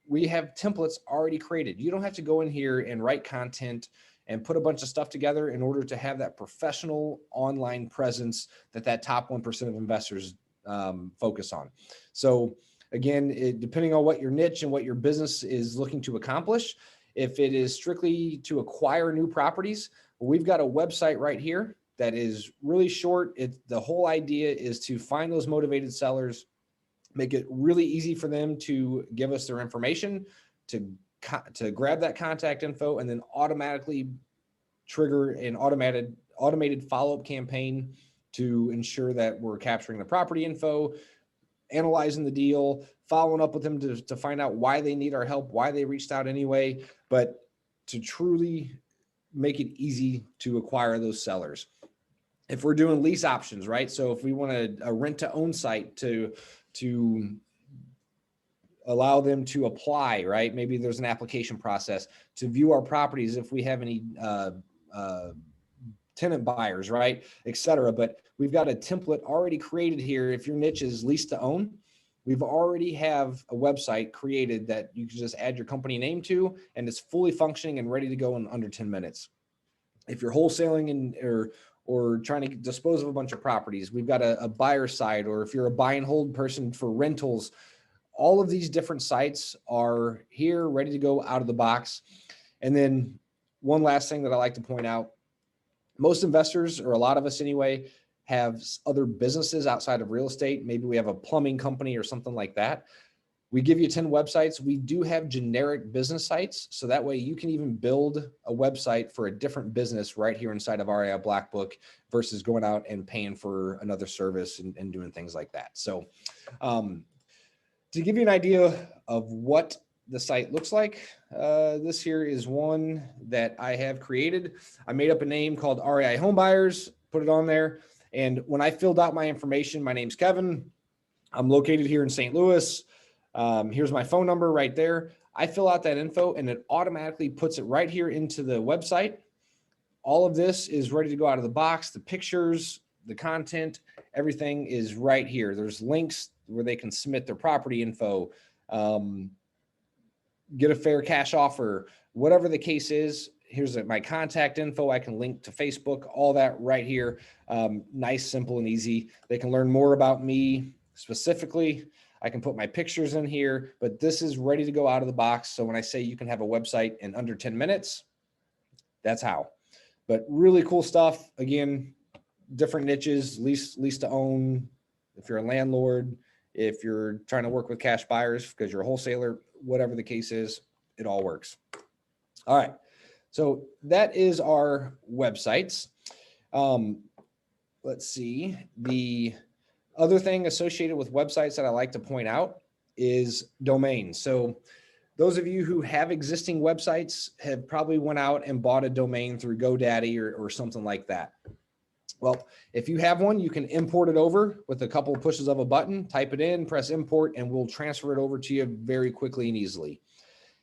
we have templates already created. You don't have to go in here and write content and put a bunch of stuff together in order to have that professional online presence that top 1% of investors focus on. So again, depending on what your niche and what your business is looking to accomplish, if it is strictly to acquire new properties, we've got a website right here that is really short. The whole idea is to find those motivated sellers, make it really easy for them to give us their information, to grab that contact info, and then automatically trigger an automated follow-up campaign to ensure that we're capturing the property info, analyzing the deal, following up with them to find out why they need our help, why they reached out anyway, but to truly make it easy to acquire those sellers. If we're doing lease options, right? So if we want a rent to own site to allow them to apply, right? Maybe there's an application process to view our properties if we have any tenant buyers, right, et cetera. But we've got a template already created here. If your niche is lease to own, we've already have a website created that you can just add your company name to, and it's fully functioning and ready to go in under 10 minutes. If you're wholesaling or trying to dispose of a bunch of properties, we've got a buyer side, or if you're a buy and hold person for rentals, all of these different sites are here ready to go out of the box. And then one last thing that I like to point out, most investors, or a lot of us anyway, have other businesses outside of real estate, maybe we have a plumbing company or something like that, we give you 10 websites. We do have generic business sites. So that way you can even build a website for a different business right here inside of REI Blackbook versus going out and paying for another service and doing things like that. So to give you an idea of what the site looks like, this here is one that I have created. I made up a name called REI Homebuyers, put it on there. And when I filled out my information, my name's Kevin. I'm located here in St. Louis. Here's my phone number right there. I fill out that info and it automatically puts it right here into the website. All of this is ready to go out of the box. The pictures, the content, everything is right here. There's links where they can submit their property info, get a fair cash offer, whatever the case is. Here's my contact info. I can link to Facebook, all that right here. Nice, simple, and easy. They can learn more about me specifically. I can put my pictures in here, but this is ready to go out of the box. So when I say you can have a website in under 10 minutes, that's how. But really cool stuff. Again, different niches, lease to own. If you're a landlord, if you're trying to work with cash buyers because you're a wholesaler, whatever the case is, it all works. All right. So that is our websites. Let's see. The other thing associated with websites that I like to point out is domains. So those of you who have existing websites have probably went out and bought a domain through GoDaddy or something like that. Well, if you have one, you can import it over with a couple of pushes of a button, type it in, press import, and we'll transfer it over to you very quickly and easily.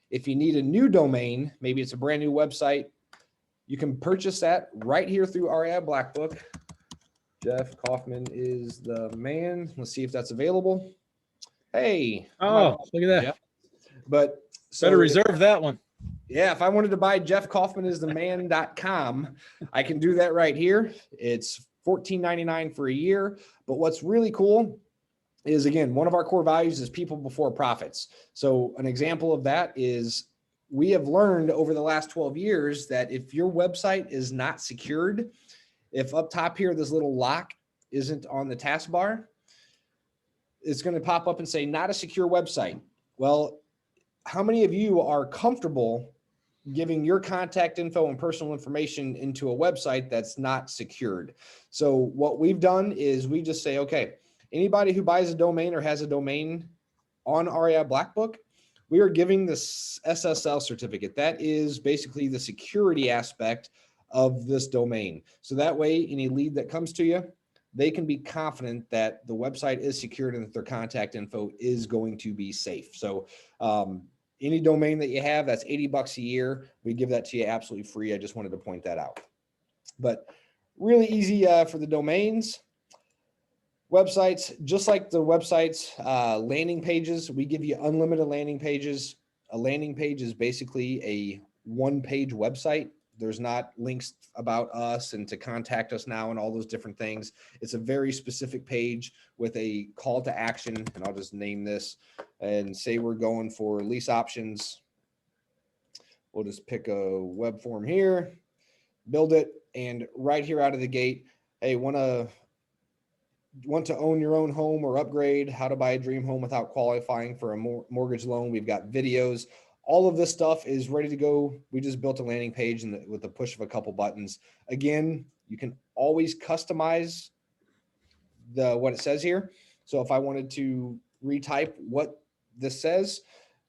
If you need a new domain, maybe it's a brand new website, you can purchase that right here through REI Blackbook. Jeff Coffman is the man. Let's see if that's available. Hey. Oh, look at that. Jeff. But so better reserve that one. Yeah, if I wanted to buy jeffkaufmanistheman.com, I can do that right here. It's $14.99 for a year. But what's really cool is, again, one of our core values is people before profits. So an example of that is we have learned over the last 12 years that if your website is not secured, if up top here, this little lock isn't on the taskbar, it's going to pop up and say, not a secure website. Well, how many of you are comfortable giving your contact info and personal information into a website that's not secured? So what we've done is we just say, okay, anybody who buys a domain or has a domain on REI Blackbook, we are giving this SSL certificate. That is basically the security aspect of this domain. So that way, any lead that comes to you, they can be confident that the website is secured and that their contact info is going to be safe. So any domain that you have, that's $80 a year. We give that to you absolutely free. I just wanted to point that out. But really easy for the domains. Websites, just like the websites, landing pages, we give you unlimited landing pages. A landing page is basically a one-page website. There's not links about us and to contact us now and all those different things. It's a very specific page with a call to action. And I'll just name this and say we're going for lease options. We'll just pick a web form here, build it. And right here out of the gate, hey, want to own your own home or upgrade, how to buy a dream home without qualifying for a mortgage loan. We've got videos. All of this stuff is ready to go. We just built a landing page with the push of a couple buttons. Again, you can always customize what it says here. So if I wanted to retype what this says,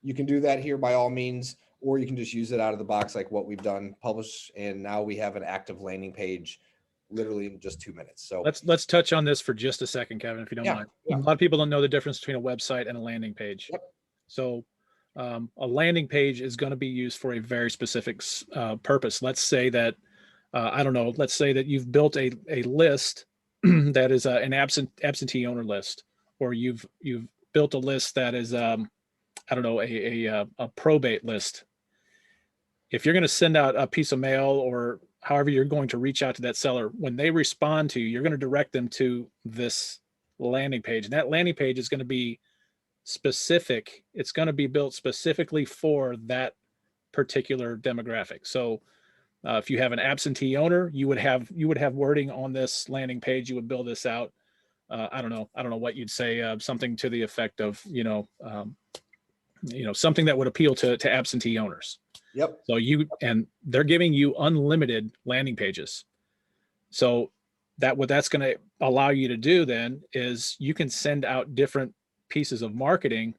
you can do that here by all means, or you can just use it out of the box like what we've done, publish, and now we have an active landing page literally in just 2 minutes. So let's touch on this for just a second, Kevin, if you don't mind. Yeah. A lot of people don't know the difference between a website and a landing page. Yep. So a landing page is going to be used for a very specific purpose. Let's say that, I don't know, let's say that you've built a list that is an absentee owner list, or you've built a list that is, I don't know, a probate list. If you're going to send out a piece of mail or however you're going to reach out to that seller, when they respond to you, you're going to direct them to this landing page. And that landing page is going to be specific. It's going to be built specifically for that particular demographic. So If you have an absentee owner, you would have wording on this landing page. You would build this out. I don't know what you'd say. Something to the effect of, something that would appeal to absentee owners. Yep. So and they're giving you unlimited landing pages. So what that's going to allow you to do then is you can send out different pieces of marketing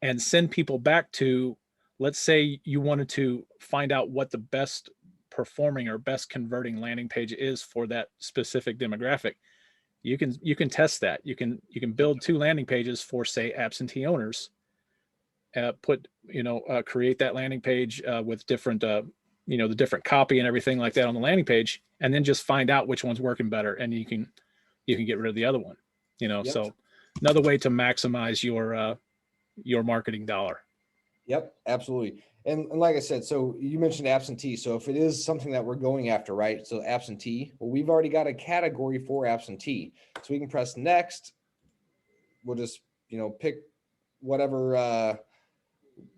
and send people back to, let's say you wanted to find out what the best performing or best converting landing page is for that specific demographic. You can test that. You can build 2 landing pages for, say, absentee owners. Create that landing page with different, the different copy and everything like that on the landing page, and then just find out which one's working better, and you can get rid of the other one. Yep. So another way to maximize your marketing dollar. Yep, absolutely. And like I said, so you mentioned absentee. So if it is something that we're going after, right? So absentee, well, we've already got a category for absentee. So we can press next. We'll just, pick whatever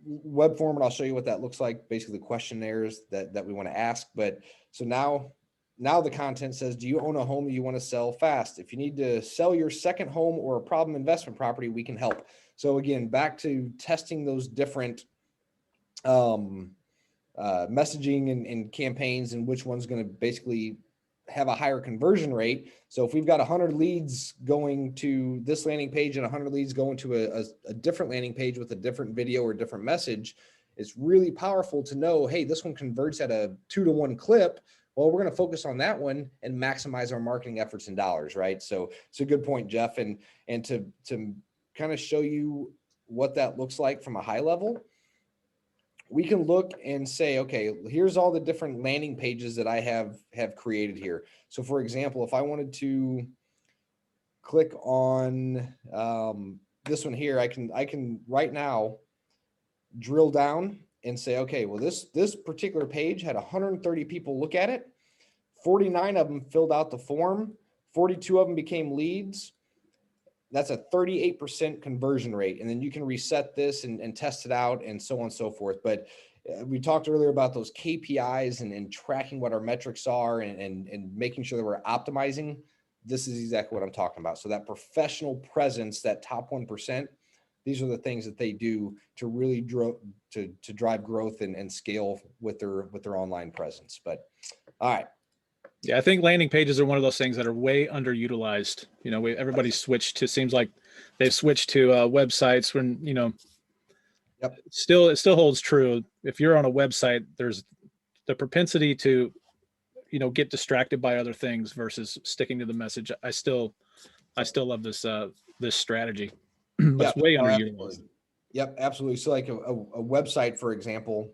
web form, and I'll show you what that looks like. Basically questionnaires that we want to ask. But so now the content says, do you own a home you want to sell fast? If you need to sell your second home or a problem investment property, we can help. So again, back to testing those different messaging and campaigns, and which one's going to basically have a higher conversion rate. So if we've got 100 leads going to this landing page and 100 leads going to a different landing page with a different video or different message, it's really powerful to know, hey, this one converts at a 2-to-1 clip. Well, we're going to focus on that one and maximize our marketing efforts in dollars, right? So it's a good point, Jeff. And to kind of show you what that looks like from a high level, we can look and say, okay, here's all the different landing pages that I have created here. So for example, if I wanted to click on this one here, I can right now drill down and say, okay, well, this particular page had 130 people look at it. 49 of them filled out the form. 42 of them became leads. That's a 38% conversion rate. And then you can reset this and test it out and so on and so forth. But we talked earlier about those KPIs and tracking what our metrics are and making sure that we're optimizing. This is exactly what I'm talking about. So that professional presence, that top 1%, these are the things that they do to really to drive growth and scale with their online presence. But all right. Yeah, I think landing pages are one of those things that are way underutilized. Everybody's switched to, seems like they've switched to websites when, Yep. It still holds true. If you're on a website, there's the propensity to, get distracted by other things versus sticking to the message. I still love this strategy. It's way underutilized. Yep, absolutely. So like a website, for example,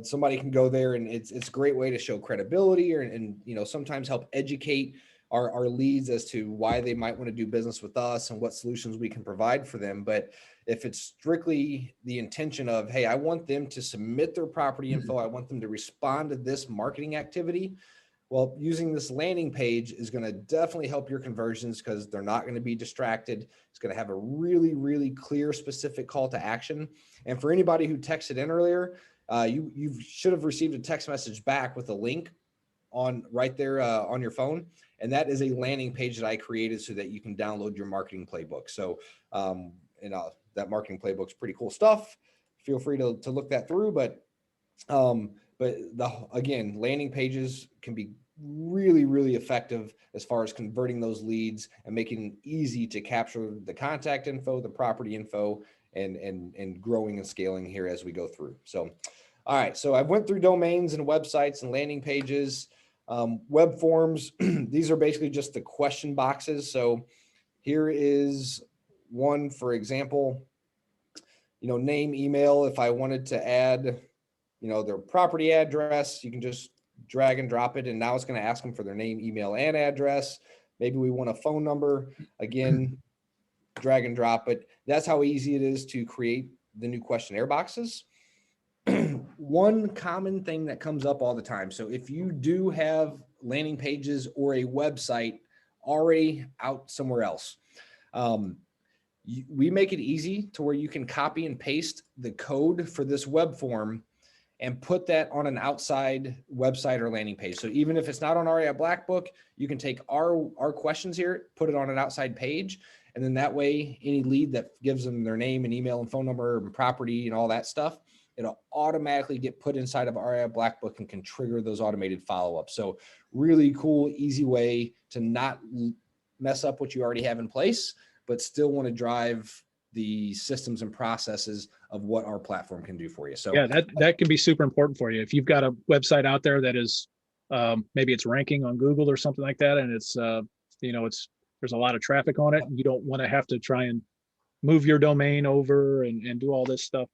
somebody can go there and it's a great way to show credibility and sometimes help educate our leads as to why they might want to do business with us and what solutions we can provide for them. But if it's strictly the intention of, hey, I want them to submit their property info, I want them to respond to this marketing activity, well, using this landing page is going to definitely help your conversions because they're not going to be distracted. It's going to have a really, really clear, specific call to action. And for anybody who texted in earlier, you should have received a text message back with a link on right there on your phone. And that is a landing page that I created so that you can download your marketing playbook. So, that marketing playbook's pretty cool stuff. Feel free to look that through. But again, landing pages can be really, really effective as far as converting those leads and making it easy to capture the contact info, the property info, and growing and scaling here as we go through. So, all right. So I went through domains and websites and landing pages, web forms. These are basically just the question boxes. So here is one, for example, name, email. If I wanted to add, their property address, you can just drag and drop it. And now it's going to ask them for their name, email, and address. Maybe we want a phone number. Again, drag and drop it. That's how easy it is to create the new questionnaire boxes. One common thing that comes up all the time. So if you do have landing pages or a website already out somewhere else, we make it easy to where you can copy and paste the code for this web form and put that on an outside website or landing page. So even if it's not on REI Blackbook, you can take our questions here, put it on an outside page. And then that way, any lead that gives them their name and email and phone number and property and all that stuff, it'll automatically get put inside of REI Blackbook and can trigger those automated follow-ups. So really cool, easy way to not mess up what you already have in place, but still want to drive the systems and processes of what our platform can do for you. So yeah, that can be super important for you. If you've got a website out there that is, maybe it's ranking on Google or something like that, and it's, there's a lot of traffic on it, and you don't want to have to try and move your domain over and do all this stuff.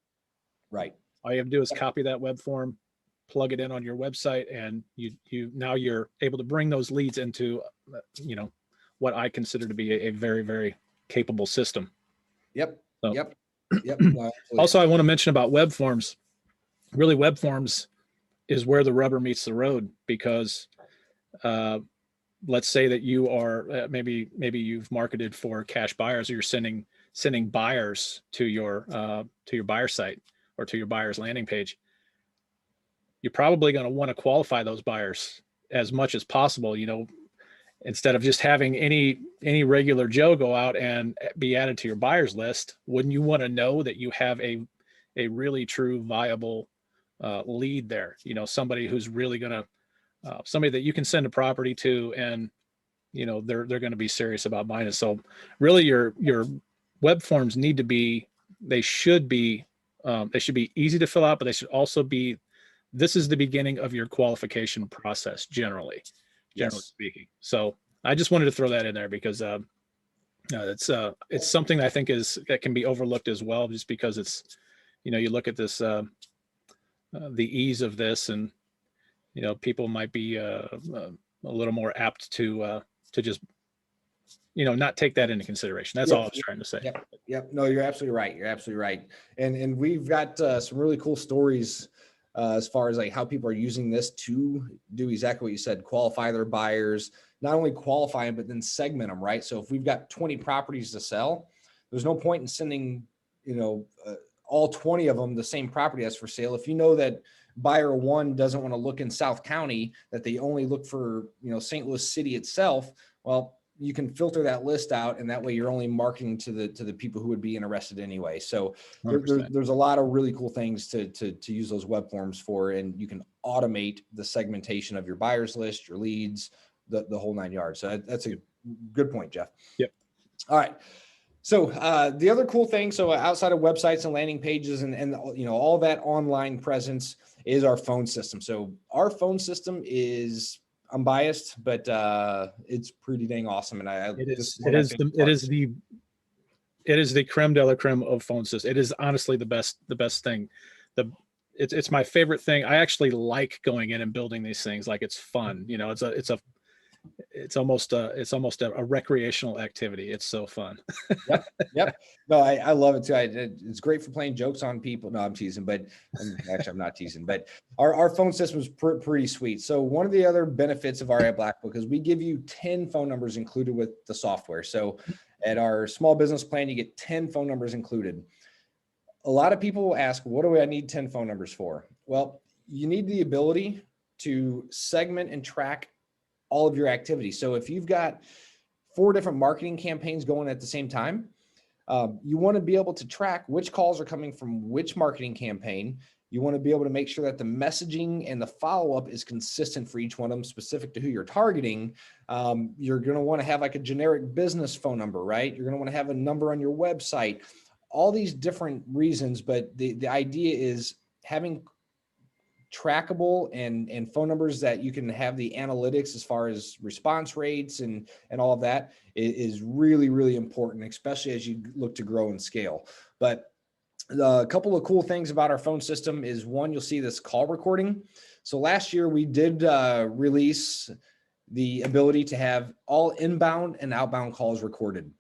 Right. All you have to do is copy that web form, plug it in on your website, and now you're able to bring those leads into, what I consider to be a very, very capable system. Yep. So, Yep. No, also, I want to mention about web forms. Really, web forms is where the rubber meets the road, because let's say that you are maybe you've marketed for cash buyers, or you're sending buyers to your buyer site or to your buyer's landing page. You're probably going to want to qualify those buyers as much as possible, instead of just having any regular Joe go out and be added to your buyers list. Wouldn't you want to know that you have a really true viable lead there? Somebody who's really going to, somebody that you can send a property to, and they're going to be serious about buying it. So really, your web forms need to be, they should be easy to fill out, but they should also be, this is the beginning of your qualification process, generally speaking. So I just wanted to throw that in there, because it's something I think that can be overlooked as well, just because it's, you look at this, the ease of this, and people might be a little more apt to just not take that into consideration. That's all I was trying to say. Yep. No, you're absolutely right. And we've got some really cool stories as far as like how people are using this to do exactly what you said, qualify their buyers, not only qualify them, but then segment them, right? So if we've got 20 properties to sell, there's no point in sending, all 20 of them the same property as for sale. If you know that buyer one doesn't want to look in South County, that they only look for, St. Louis City itself, well, you can filter that list out, and that way you're only marketing to the people who would be interested anyway. So there's a lot of really cool things to use those web forms for, and you can automate the segmentation of your buyers list, your leads, the whole 9 yards. So that's a good point, Jeff. Yep. All right. So the other cool thing, so outside of websites and landing pages and all that online presence, is our phone system. So our phone system is, I'm biased, but it's pretty dang awesome. And it is the creme de la creme of phone system. It is honestly the best thing. It's my favorite thing. I actually like going in and building these things. Like, it's fun. It's almost a recreational activity. It's so fun. Yep. No, I love it too. It's great for playing jokes on people. No, I'm teasing, but actually I'm not teasing, but our phone system is pretty sweet. So one of the other benefits of REI Blackbook is we give you 10 phone numbers included with the software. So at our small business plan, you get 10 phone numbers included. A lot of people will ask, what do I need 10 phone numbers for? Well, you need the ability to segment and track all of your activities. So if you've got 4 different marketing campaigns going at the same time, you want to be able to track which calls are coming from which marketing campaign. You want to be able to make sure that the messaging and the follow-up is consistent for each one of them, specific to who you're targeting. You're going to want to have like a generic business phone number, right? You're going to want to have a number on your website, all these different reasons. But the idea is having trackable and phone numbers that you can have the analytics as far as response rates and all of that is really, really important, especially as you look to grow and scale. But a couple of cool things about our phone system is, one, you'll see this call recording. So last year we did release the ability to have all inbound and outbound calls recorded.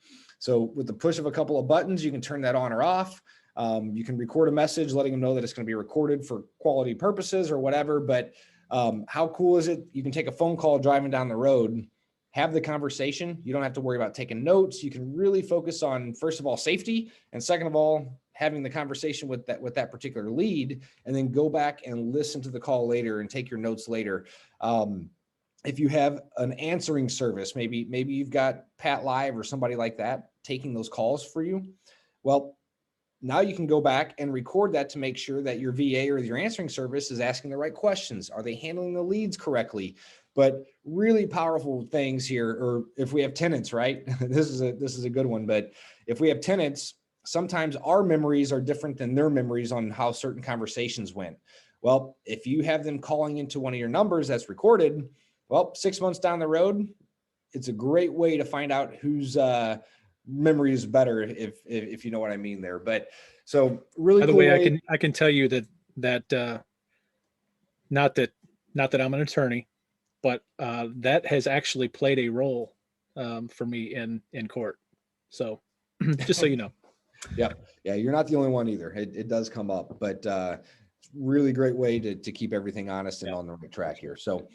So with the push of a couple of buttons, you can turn that on or off. You can record a message letting them know that it's going to be recorded for quality purposes or whatever. But how cool is it? You can take a phone call driving down the road, have the conversation. You don't have to worry about taking notes. You can really focus on, first of all, safety, and second of all, having the conversation with that particular lead, and then go back and listen to the call later and take your notes later. If you have an answering service, maybe you've got Pat Live or somebody like that taking those calls for you. Well, now you can go back and record that to make sure that your VA or your answering service is asking the right questions. Are they handling the leads correctly? But really powerful things here, or if we have tenants, right? This is a good one. But if we have tenants, sometimes our memories are different than their memories on how certain conversations went. Well, if you have them calling into one of your numbers that's recorded, well, 6 months down the road, it's a great way to find out whose memory is better, if you know what I mean there. But so really By the cool way, I can tell you that not that I'm an attorney, but that has actually played a role for me in court. So just so you know. Yeah. You're not the only one either. It does come up, but really great way to keep everything honest and on the right track here. So,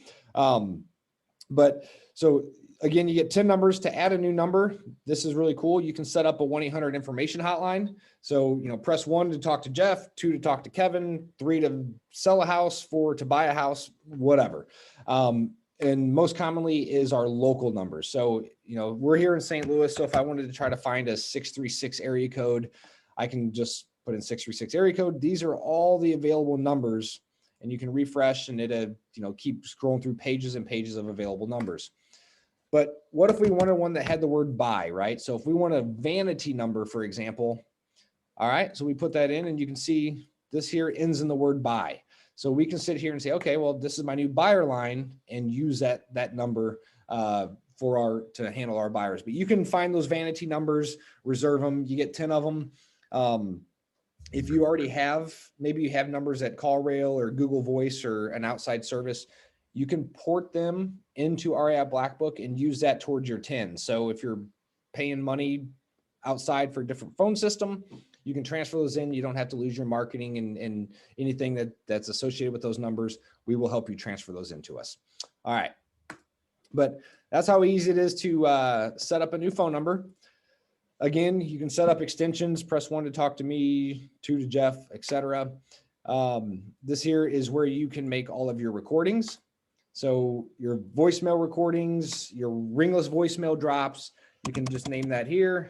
so again, you get 10 numbers to add a new number. This is really cool. You can set up a 1-800 information hotline. So, press 1 to talk to Jeff, 2 to talk to Kevin, 3 to sell a house, 4 to buy a house, whatever. And most commonly is our local numbers. So, we're here in St. Louis. So if I wanted to try to find a 636 area code, I can just put in 636 area code. These are all the available numbers, and you can refresh and it, keep scrolling through pages and pages of available numbers. But what if we wanted one that had the word buy, right? So if we want a vanity number, for example, all right, so we put that in and you can see this here ends in the word buy. So we can sit here and say, okay, well, this is my new buyer line, and use that number to handle our buyers. But you can find those vanity numbers, reserve them. You get 10 of them. If you already have, maybe you have numbers at CallRail or Google Voice or an outside service, you can port them into REI Blackbook and use that towards your 10. So if you're paying money outside for a different phone system, you can transfer those in. You don't have to lose your marketing and anything that's associated with those numbers. We will help you transfer those into us. All right. But that's how easy it is to set up a new phone number. Again, you can set up extensions, press 1 to talk to me, 2 to Jeff, etc. This here is where you can make all of your recordings. So your voicemail recordings, your ringless voicemail drops, you can just name that here,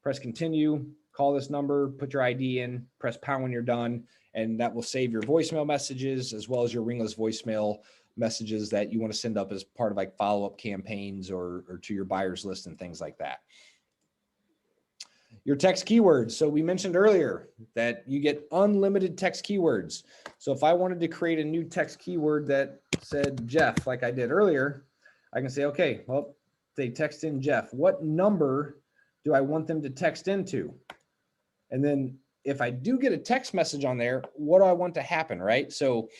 press continue, call this number, put your ID in, press pound when you're done, and that will save your voicemail messages as well as your ringless voicemail messages that you want to send up as part of like follow-up campaigns or to your buyers list and things like that. Your text keywords. So we mentioned earlier that you get unlimited text keywords. So if I wanted to create a new text keyword that said Jeff, like I did earlier, I can say, okay, well, they text in Jeff. What number do I want them to text into? And then if I do get a text message on there, what do I want to happen, right? So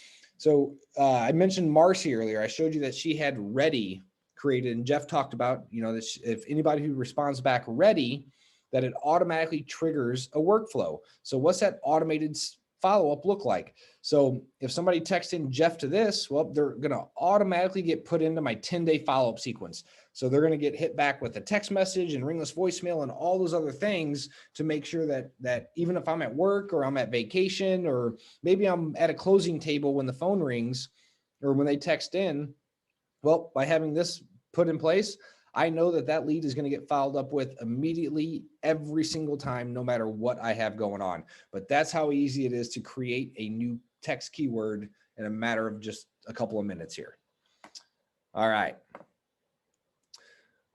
I mentioned Marcy earlier. I showed you that she had ready created, and Jeff talked about, that if anybody who responds back ready, that it automatically triggers a workflow. So what's that automated follow-up look like? So if somebody texts in Jeff to this, well, they're going to automatically get put into my 10-day follow-up sequence. So they're going to get hit back with a text message and ringless voicemail and all those other things to make sure that even if I'm at work or I'm at vacation, or maybe I'm at a closing table when the phone rings or when they text in, well, by having this put in place, I know that lead is going to get followed up with immediately every single time, no matter what I have going on. But that's how easy it is to create a new text keyword in a matter of just a couple of minutes here. All right.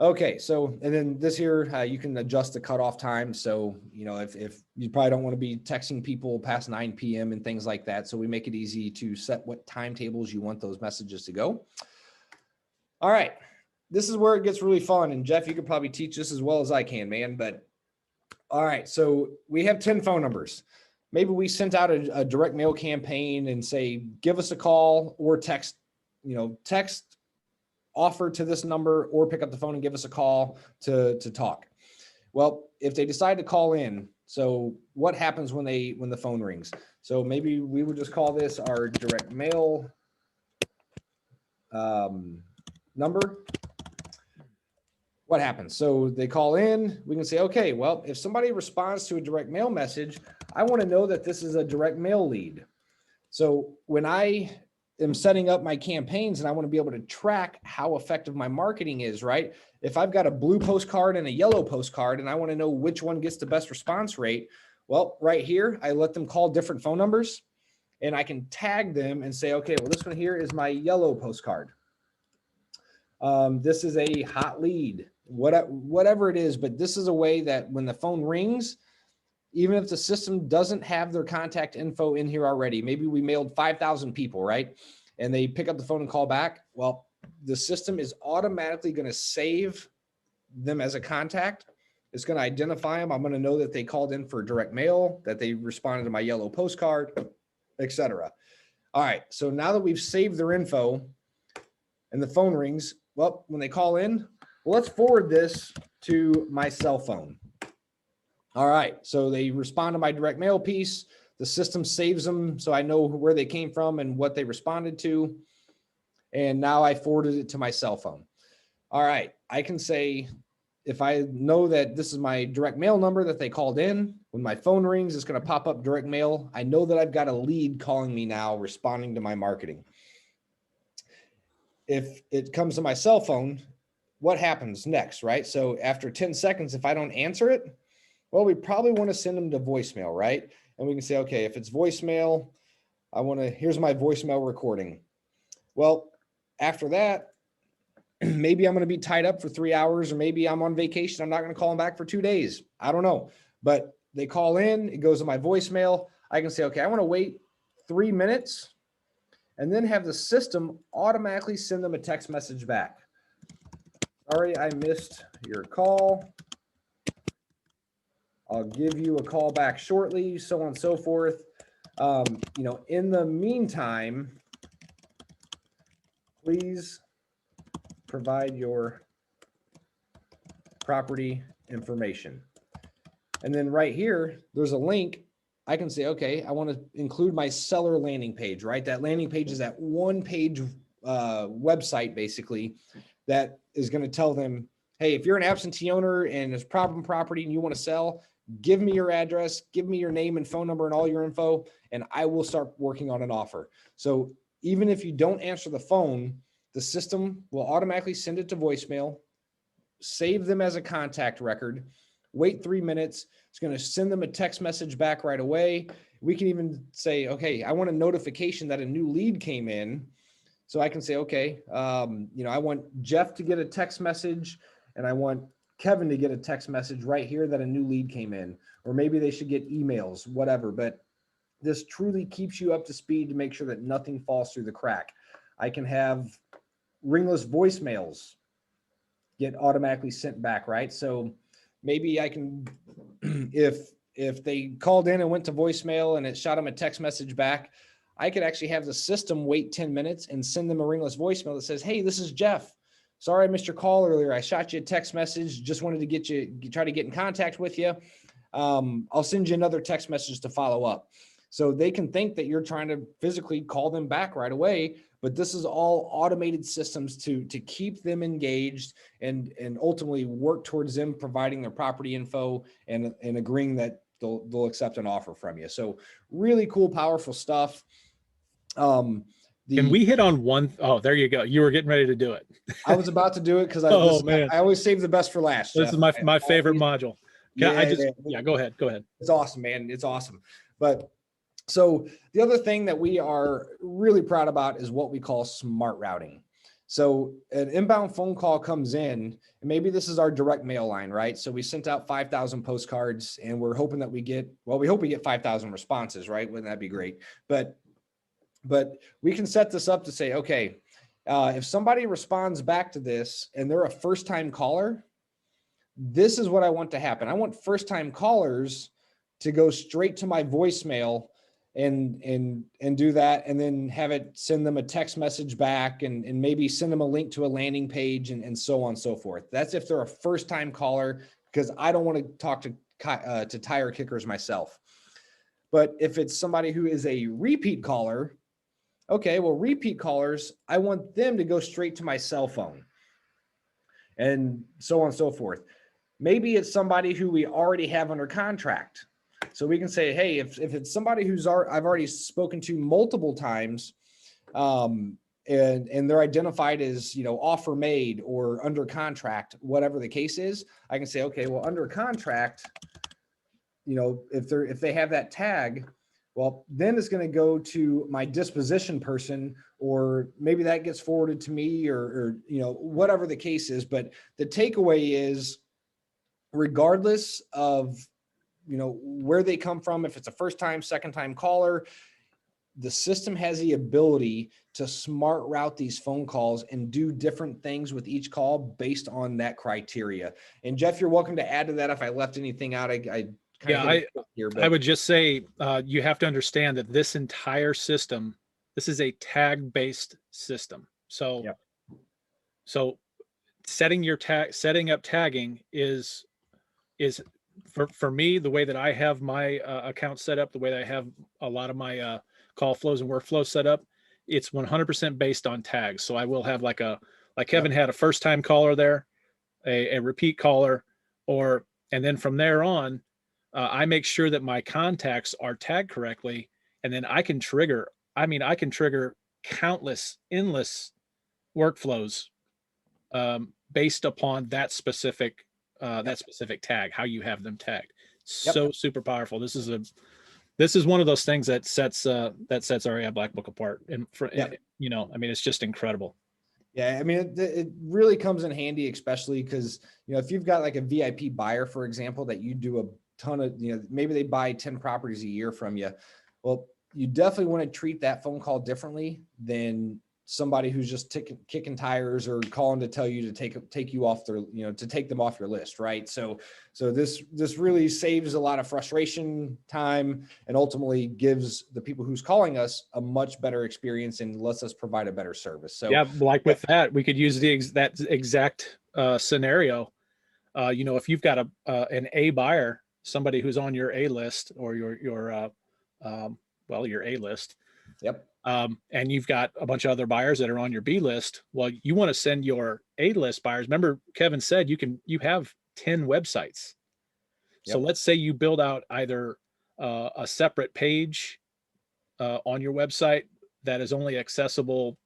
Okay. So, and then this here, you can adjust the cutoff time. So, if you probably don't want to be texting people past 9 p.m. and things like that. So we make it easy to set what timetables you want those messages to go. All right. This is where it gets really fun. And Jeff, you could probably teach this as well as I can, man. But all right, so we have 10 phone numbers. Maybe we sent out a direct mail campaign and say, give us a call or text, text offer to this number, or pick up the phone and give us a call to talk. Well, if they decide to call in, so what happens when the phone rings? So maybe we would just call this our direct mail number. what happens? So they call in, we can say, okay, well, if somebody responds to a direct mail message, I want to know that this is a direct mail lead. So when I am setting up my campaigns and I want to be able to track how effective my marketing is, right? If I've got a blue postcard and a yellow postcard and I want to know which one gets the best response rate, well, right here, I let them call different phone numbers and I can tag them and say, okay, well, this one here is my yellow postcard. This is a hot lead, whatever it is, but this is a way that when the phone rings, even if the system doesn't have their contact info in here already, maybe we mailed 5,000 people, right? And they pick up the phone and call back. Well, the system is automatically going to save them as a contact. It's going to identify them. I'm going to know that they called in for direct mail, that they responded to my yellow postcard, etc. All right. So now that we've saved their info and the phone rings, well, when they call in, well, let's forward this to my cell phone. All right. So they respond to my direct mail piece. The system saves them so I know where they came from and what they responded to. And now I forwarded it to my cell phone. All right. I can say, if I know that this is my direct mail number that they called in, when my phone rings, it's going to pop up direct mail. I know that I've got a lead calling me now, responding to my marketing. If it comes to my cell phone, what happens next, right? So after 10 seconds, if I don't answer it, well, we probably want to send them to voicemail, right? And we can say, okay, if it's voicemail, here's my voicemail recording. Well, after that, maybe I'm going to be tied up for 3 hours, or maybe I'm on vacation. I'm not going to call them back for 2 days. I don't know, but they call in, it goes to my voicemail. I can say, okay, I want to wait 3 minutes and then have the system automatically send them a text message back. Sorry, I missed your call. I'll give you a call back shortly, so on and so forth. In the meantime, please provide your property information. And then right here, there's a link. I can say, okay, I want to include my seller landing page, right? That landing page is that one-page website, basically, that is going to tell them, hey, if you're an absentee owner and there's problem property and you want to sell, give me your address, give me your name and phone number and all your info, and I will start working on an offer. So even if you don't answer the phone, the system will automatically send it to voicemail, save them as a contact record, wait 3 minutes. It's going to send them a text message back right away. We can even say, okay, I want a notification that a new lead came in. So I can say, okay, I want Jeff to get a text message and I want Kevin to get a text message right here that a new lead came in, or maybe they should get emails, whatever. But this truly keeps you up to speed to make sure that nothing falls through the crack. I can have ringless voicemails get automatically sent back, right? So maybe I can, if they called in and went to voicemail and it shot them a text message back, I could actually have the system wait 10 minutes and send them a ringless voicemail that says, hey, this is Jeff. Sorry, I missed your call earlier. I shot you a text message. Just wanted to try to get in contact with you. I'll send you another text message to follow up. So they can think that you're trying to physically call them back right away, but this is all automated systems to keep them engaged and ultimately work towards them providing their property info and agreeing that they'll accept an offer from you. So really cool, powerful stuff. Can we hit on one? Oh, there you go. You were getting ready to do it. I was about to do it because I always save the best for last. This Jeff. is my favorite module. Go ahead. It's awesome, man. It's awesome. But so the other thing that we are really proud about is what we call smart routing. So an inbound phone call comes in, and maybe this is our direct mail line, right? So we sent out 5,000 postcards and we're hoping that we hope we get 5,000 responses, right? Wouldn't that be great? But we can set this up to say, okay, if somebody responds back to this and they're a first-time caller, this is what I want to happen. I want first-time callers to go straight to my voicemail and do that, and then have it send them a text message back and maybe send them a link to a landing page and so on and so forth. That's if they're a first-time caller, because I don't want to talk to tire kickers myself. But if it's somebody who is a repeat caller, okay, well, repeat callers, I want them to go straight to my cell phone. and so on and so forth. Maybe it's somebody who we already have under contract. So we can say, hey, if it's somebody who's I've already spoken to multiple times, and they're identified as, offer made or under contract, whatever the case is, I can say, okay, well, under contract, if they have that tag, well, then it's going to go to my disposition person, or maybe that gets forwarded to me, or whatever the case is. But the takeaway is, regardless of, where they come from, if it's a first time, second time caller, the system has the ability to smart route these phone calls and do different things with each call based on that criteria. And Jeff, you're welcome to add to that if I left anything out. I would just say you have to understand that this entire system, this is a tag-based system. So, so setting up tagging is for me, the way that I have my account set up, the way that I have a lot of my call flows and workflows set up, it's 100% based on tags. So I will have like Kevin had a first time caller there, a repeat caller, and then from there on, I make sure that my contacts are tagged correctly, and then I can trigger countless, endless workflows based upon that specific tag, how you have them tagged. So super powerful. This is one of those things that sets REI Blackbook apart. And it's just incredible. Yeah, I mean, it really comes in handy, especially because, if you've got like a VIP buyer, for example, that you do a ton of, maybe they buy 10 properties a year from you. Well, you definitely want to treat that phone call differently than somebody who's just kicking tires or calling to tell you to take you off their, to take them off your list. Right. So this really saves a lot of frustration, time, and ultimately gives the people who's calling us a much better experience and lets us provide a better service. So with that, we could use that exact scenario. If you've got an A buyer, somebody who's on your A list or your A list. Yep. And you've got a bunch of other buyers that are on your B list. Well, you want to send your A list buyers. Remember, Kevin said you have 10 websites. So let's say you build out either a separate page on your website that is only accessible,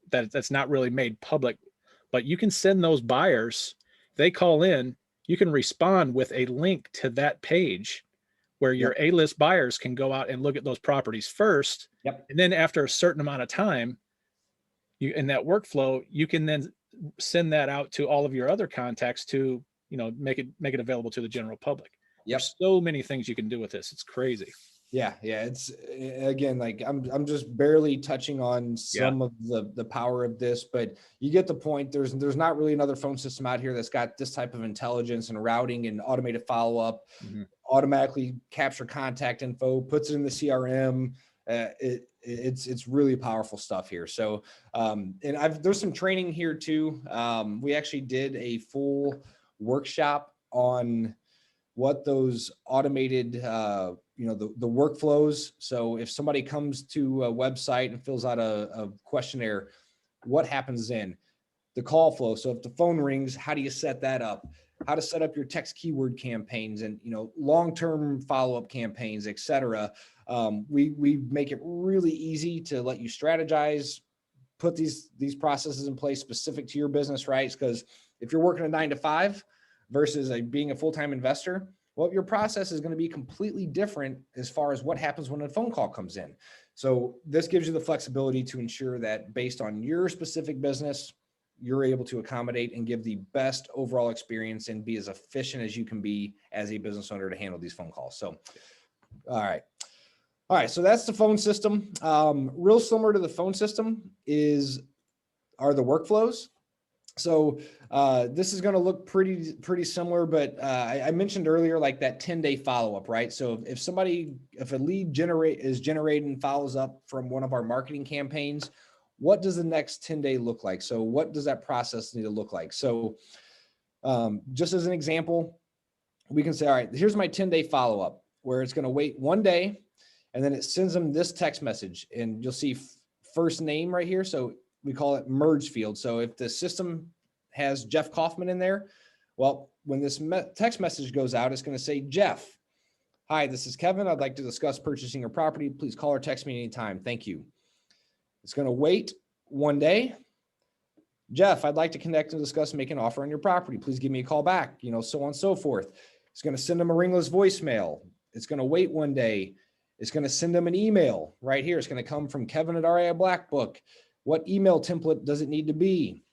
that's not really made public, but you can send those buyers, they call in, you can respond with a link to that page where your A-list buyers can go out and look at those properties first. And then after a certain amount of time, in that workflow, you can then send that out to all of your other contacts to, make it available to the general public. There's so many things you can do with this. It's crazy. Yeah. It's, again, like I'm just barely touching on some of the power of this, but you get the point. There's not really another phone system out here that's got this type of intelligence and routing and automated follow-up, automatically capture contact info, puts it in the CRM. It's really powerful stuff here. So, and there's some training here too. We actually did a full workshop on what those automated, the workflows. So if somebody comes to a website and fills out a questionnaire, what happens then? The call flow. So if the phone rings, how do you set that up? How to set up your text keyword campaigns and, long-term follow-up campaigns, et cetera. We make it really easy to let you strategize, put these processes in place specific to your business, right? Because if you're working a 9-to-5 versus being a full-time investor, well, your process is going to be completely different as far as what happens when a phone call comes in. So this gives you the flexibility to ensure that based on your specific business, you're able to accommodate and give the best overall experience and be as efficient as you can be as a business owner to handle these phone calls. So, all right. So that's the phone system. Real similar to the phone system are the workflows. So this is going to look pretty similar, but I mentioned earlier, like that 10-day follow-up, right? So if a lead is generated and follows up from one of our marketing campaigns, what does the next 10-day look like? So what does that process need to look like? So just as an example, we can say, all right, here's my 10-day follow-up, where it's going to wait 1 day, and then it sends them this text message, and you'll see first name right here. So we call it merge field. So if the system has Jeff Coffman in there. Well, when this text message goes out, it's going to say, Jeff, hi, this is Kevin. I'd like to discuss purchasing your property. Please call or text me anytime. Thank you. It's going to wait one day. Jeff, I'd like to connect and discuss making an offer on your property. Please give me a call back, so on and so forth. It's going to send them a ringless voicemail. It's going to wait one day. It's going to send them an email right here. It's going to come from Kevin at REI Blackbook. What email template does it need to be?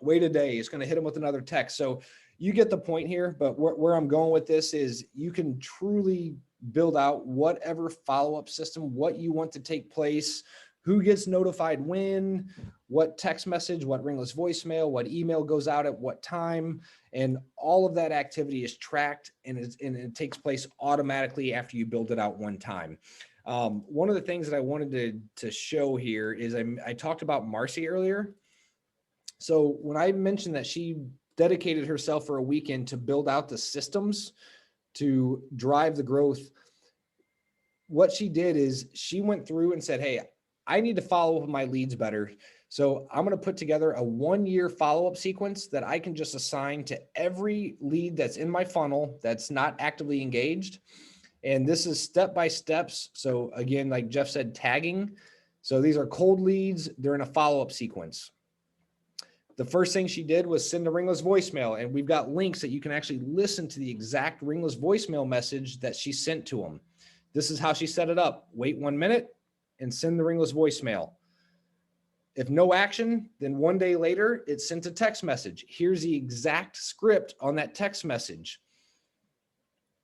Wait a day. It's going to hit them with another text. So you get the point here, but where I'm going with this is you can truly build out whatever follow-up system, what you want to take place, who gets notified when, what text message, what ringless voicemail, what email goes out at what time, and all of that activity is tracked and it takes place automatically after you build it out one time. One of the things that I wanted to show here is I talked about Marcy earlier. So when I mentioned that she dedicated herself for a weekend to build out the systems to drive the growth, what she did is she went through and said, hey, I need to follow up with my leads better. So I'm going to put together a 1-year follow-up sequence that I can just assign to every lead that's in my funnel that's not actively engaged. And this is step-by-steps. So again, like Jeff said, tagging. So these are cold leads. They're in a follow-up sequence. The first thing she did was send a ringless voicemail, and we've got links that you can actually listen to the exact ringless voicemail message that she sent to them. This is how she set it up. Wait 1 minute and send the ringless voicemail. If no action, then 1 day later, it sent a text message. Here's the exact script on that text message.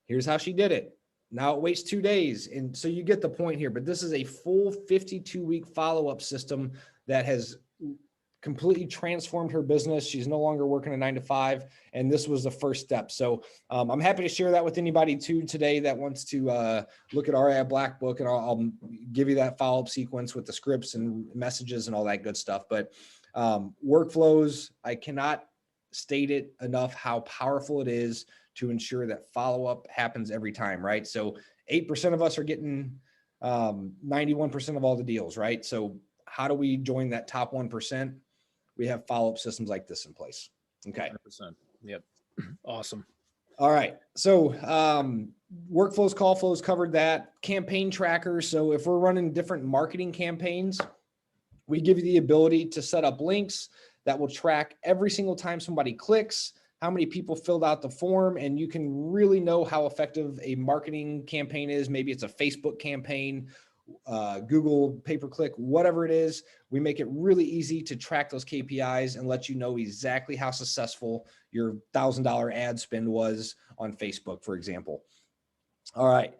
Here's how she did it. Now it waits 2 days. And so you get the point here, but this is a full 52-week follow-up system that has completely transformed her business. She's no longer working a 9-to-5, and this was the first step. So I'm happy to share that with anybody too today that wants to look at REI Blackbook, and I'll give you that follow-up sequence with the scripts and messages and all that good stuff. But workflows, I cannot state it enough how powerful it is to ensure that follow-up happens every time, right? So 8% of us are getting 91% of all the deals, right? So how do we join that top 1%? We have follow-up systems like this in place. Okay. 100%. Yep. Awesome. All right. So workflows, call flows, covered that. Campaign trackers. So if we're running different marketing campaigns, we give you the ability to set up links that will track every single time somebody clicks, how many people filled out the form, and you can really know how effective a marketing campaign is. Maybe it's a Facebook campaign, Google pay-per-click, whatever it is. We make it really easy to track those KPIs and let you know exactly how successful your $1,000 ad spend was on Facebook, for example. All right.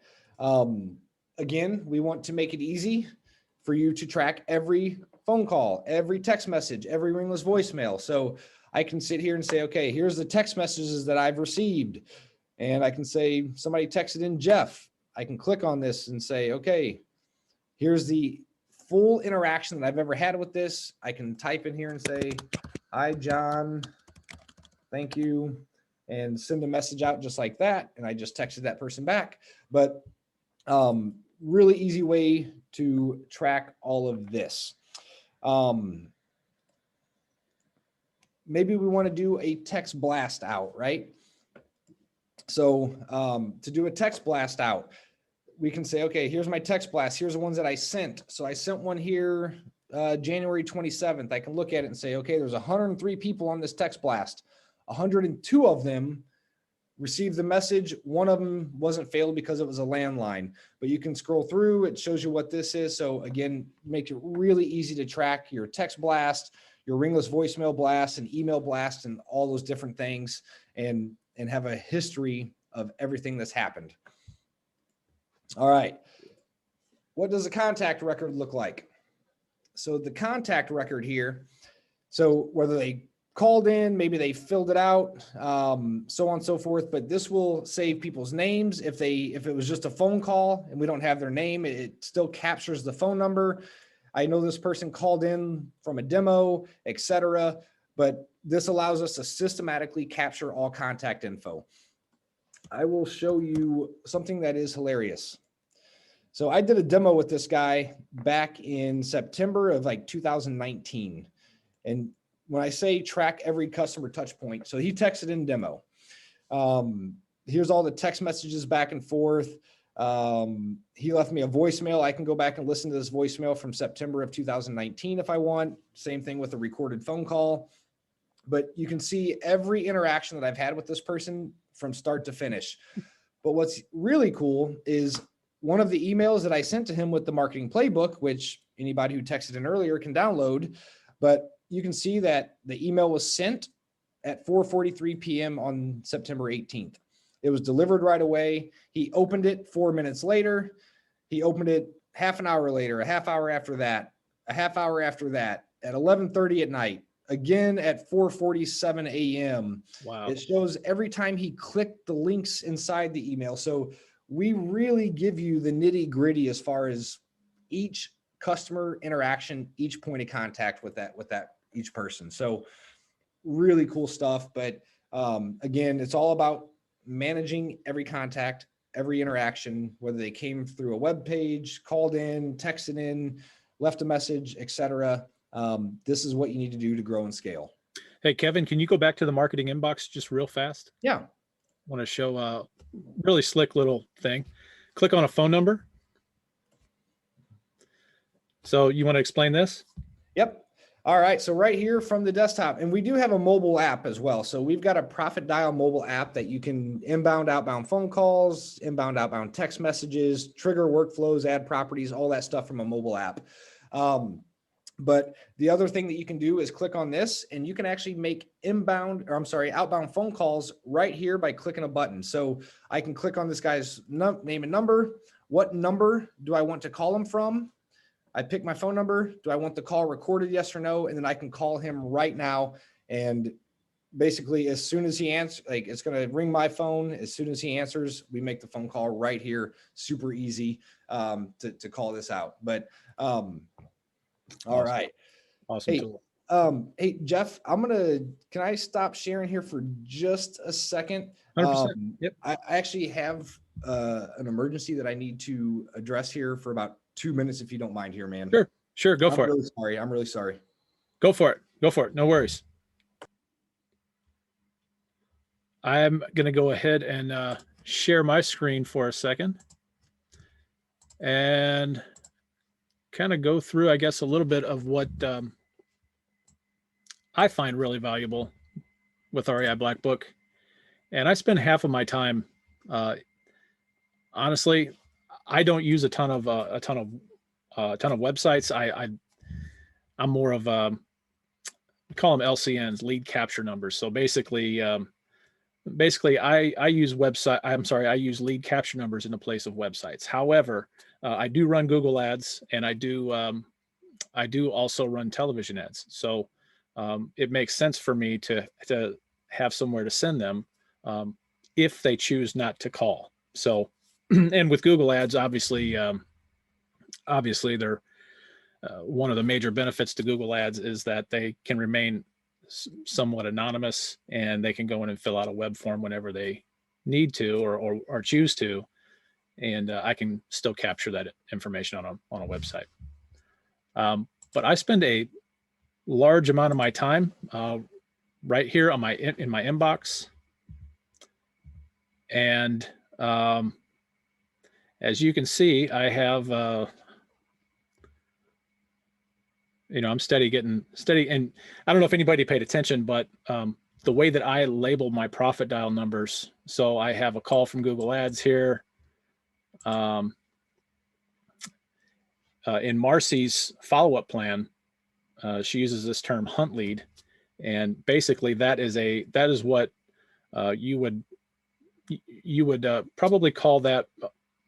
Again, we want to make it easy for you to track every phone call, every text message, every ringless voicemail. So I can sit here and say, okay, here's the text messages that I've received. And I can say, somebody texted in Jeff. I can click on this and say, okay, here's the full interaction that I've ever had with this. I can type in here and say, hi, John, thank you, and send a message out just like that. And I just texted that person back. But really easy way to track all of this. Maybe we want to do a text blast out, right? So to do a text blast out, we can say, okay, here's my text blast. Here's the ones that I sent. So I sent one here January 27th. I can look at it and say, okay, there's 103 people on this text blast. 102 of them received the message. One of them wasn't failed because it was a landline, but you can scroll through. It shows you what this is. So again, make it really easy to track your text blast, your ringless voicemail blast, and email blast, and all those different things, and have a history of everything that's happened. All right. What does a contact record look like? So the contact record here, so whether they called in, maybe they filled it out, so on and so forth, but this will save people's names. If it was just a phone call and we don't have their name, it still captures the phone number. I know this person called in from a demo, etc., but this allows us to systematically capture all contact info. I will show you something that is hilarious. So I did a demo with this guy back in September of like 2019. And when I say track every customer touch point, so he texted in demo. Here's all the text messages back and forth. He left me a voicemail. I can go back and listen to this voicemail from September of 2019 if I want. Same thing with a recorded phone call. But you can see every interaction that I've had with this person from start to finish. But what's really cool is one of the emails that I sent to him with the marketing playbook, which anybody who texted in earlier can download. But you can see that the email was sent at 4:43 p.m. on September 18th. It was delivered right away. He opened it 4 minutes later. He opened it half an hour later, a half hour after that, a half hour after that, at 11:30 at night, again at 4:47 a.m. Wow. It shows every time he clicked the links inside the email. So we really give you the nitty gritty as far as each customer interaction, each point of contact with that each person. So really cool stuff. But again, it's all about managing every contact, every interaction, whether they came through a web page, called in, texted in, left a message, etc. This is what you need to do to grow and scale. Hey, Kevin, can you go back to the marketing inbox just real fast? Yeah. I want to show a really slick little thing. Click on a phone number. So you want to explain this? Yep. All right. So right here from the desktop, and we do have a mobile app as well. So we've got a Profit Dial mobile app that you can inbound, outbound phone calls, inbound, outbound text messages, trigger workflows, add properties, all that stuff from a mobile app. But the other thing that you can do is click on this, and you can actually make outbound phone calls right here by clicking a button. So I can click on this guy's name and number. What number do I want to call him from? I pick my phone number. Do I want the call recorded? Yes or no? And then I can call him right now. And basically, as soon as he answers, like, it's going to ring my phone. As soon as he answers, we make the phone call right here. Super easy to call this out. But all right. Awesome Hey, tool. hey, Jeff, can I stop sharing here for just a second? 100%. Yep. I actually have an emergency that I need to address here for about 2 minutes, if you don't mind here, man. Sure. Go for it. I'm really sorry. Go for it. No worries. I'm going to go ahead and share my screen for a second and kind of go through, I guess, a little bit of what I find really valuable with REI Blackbook. And I spend half of my time, honestly, I don't use a ton of websites. I'm more of we call them LCNs, lead capture numbers. So basically, I use I use lead capture numbers in the place of websites. However, I do run Google ads, and I do also run television ads. So it makes sense for me to have somewhere to send them if they choose not to call. So, and with Google ads, obviously they're one of the major benefits to Google ads is that they can remain somewhat anonymous, and they can go in and fill out a web form whenever they need to or choose to. And I can still capture that information on a website. But I spend a large amount of my time right here in my inbox. And as you can see, I have, I'm getting steady. And I don't know if anybody paid attention, but the way that I label my profit dial numbers. So I have a call from Google ads here. In Marcy's follow-up plan, she uses this term hunt lead. And basically that is what you would probably call that.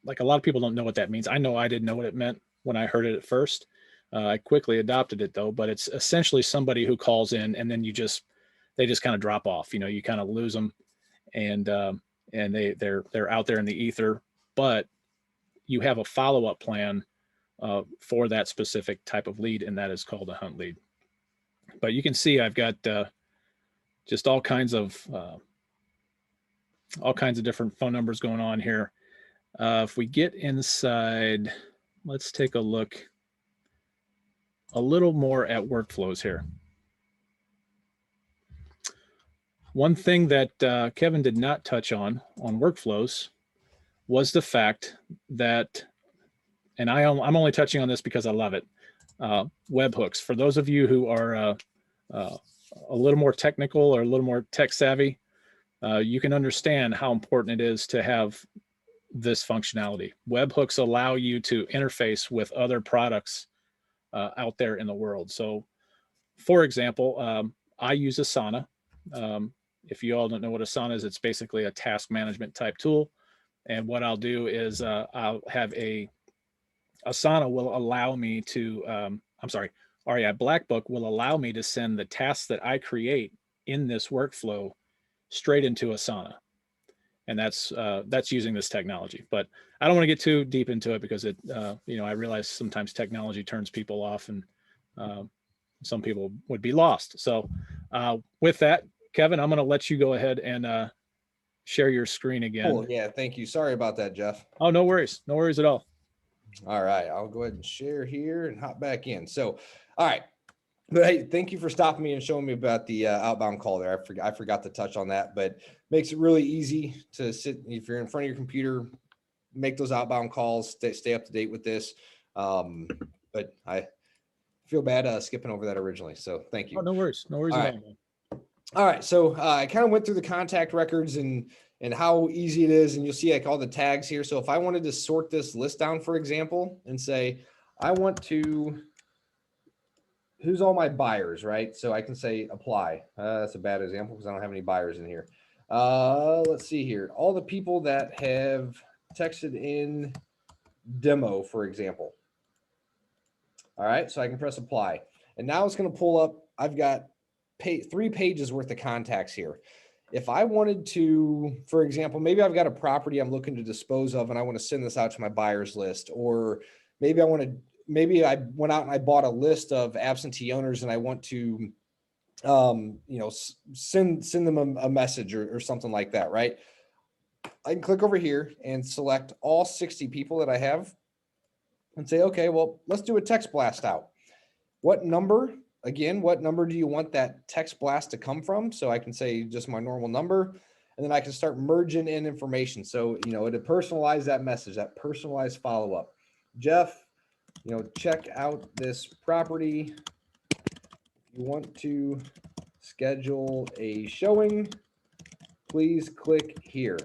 Like, a lot of people don't know what that means. I know I didn't know what it meant when I heard it at first. I quickly adopted it though, but it's essentially somebody who calls in and then they just kind of drop off. You kind of lose them, and they're out there in the ether. But you have a follow-up plan for that specific type of lead, and that is called a hunt lead. But you can see I've got just all kinds of different phone numbers going on here. If we get inside, let's take a look a little more at workflows here. One thing that Kevin did not touch on workflows was the fact that, and I'm only touching on this because I love it, webhooks. For those of you who are a little more technical or a little more tech savvy, you can understand how important it is to have this functionality. Webhooks allow you to interface with other products out there in the world. So, for example, I use Asana. If you all don't know what Asana is, it's basically a task management type tool. And what I'll do is I'll have Asana will allow me to, REI Blackbook will allow me to send the tasks that I create in this workflow straight into Asana. And that's using this technology. But I don't want to get too deep into it because I realize sometimes technology turns people off, and some people would be lost. So with that, Kevin, I'm going to let you go ahead and share your screen again. Cool. Yeah, thank you. Sorry about that, Jeff. Oh, no worries. No worries at all. All right, I'll go ahead and share here and hop back in. So, all right. But hey, thank you for stopping me and showing me about the outbound call there. I forgot to touch on that, but makes it really easy to sit if you're in front of your computer, make those outbound calls, stay up to date with this. But I feel bad skipping over that originally. So thank you. Oh, no worries. No worries at all. All right. So I kind of went through the contact records and how easy it is. And you'll see like all the tags here. So if I wanted to sort this list down, for example, and say, I want to, who's all my buyers, right? So I can say apply. That's a bad example because I don't have any buyers in here. Let's see here. All the people that have texted in demo, for example. All right. So I can press apply. And now it's going to pull up. I've got 3 pages worth of contacts here. If I wanted to, for example, maybe I've got a property I'm looking to dispose of and I want to send this out to my buyers list, or maybe I went out and I bought a list of absentee owners and I want to, send them a message or something like that, right? I can click over here and select all 60 people that I have and say, okay, well, let's do a text blast out. What number do you want that text blast to come from? So I can say just my normal number, and then I can start merging in information. So, to personalize that message, that personalized follow-up. Jeff, check out this property. If you want to schedule a showing, please click here.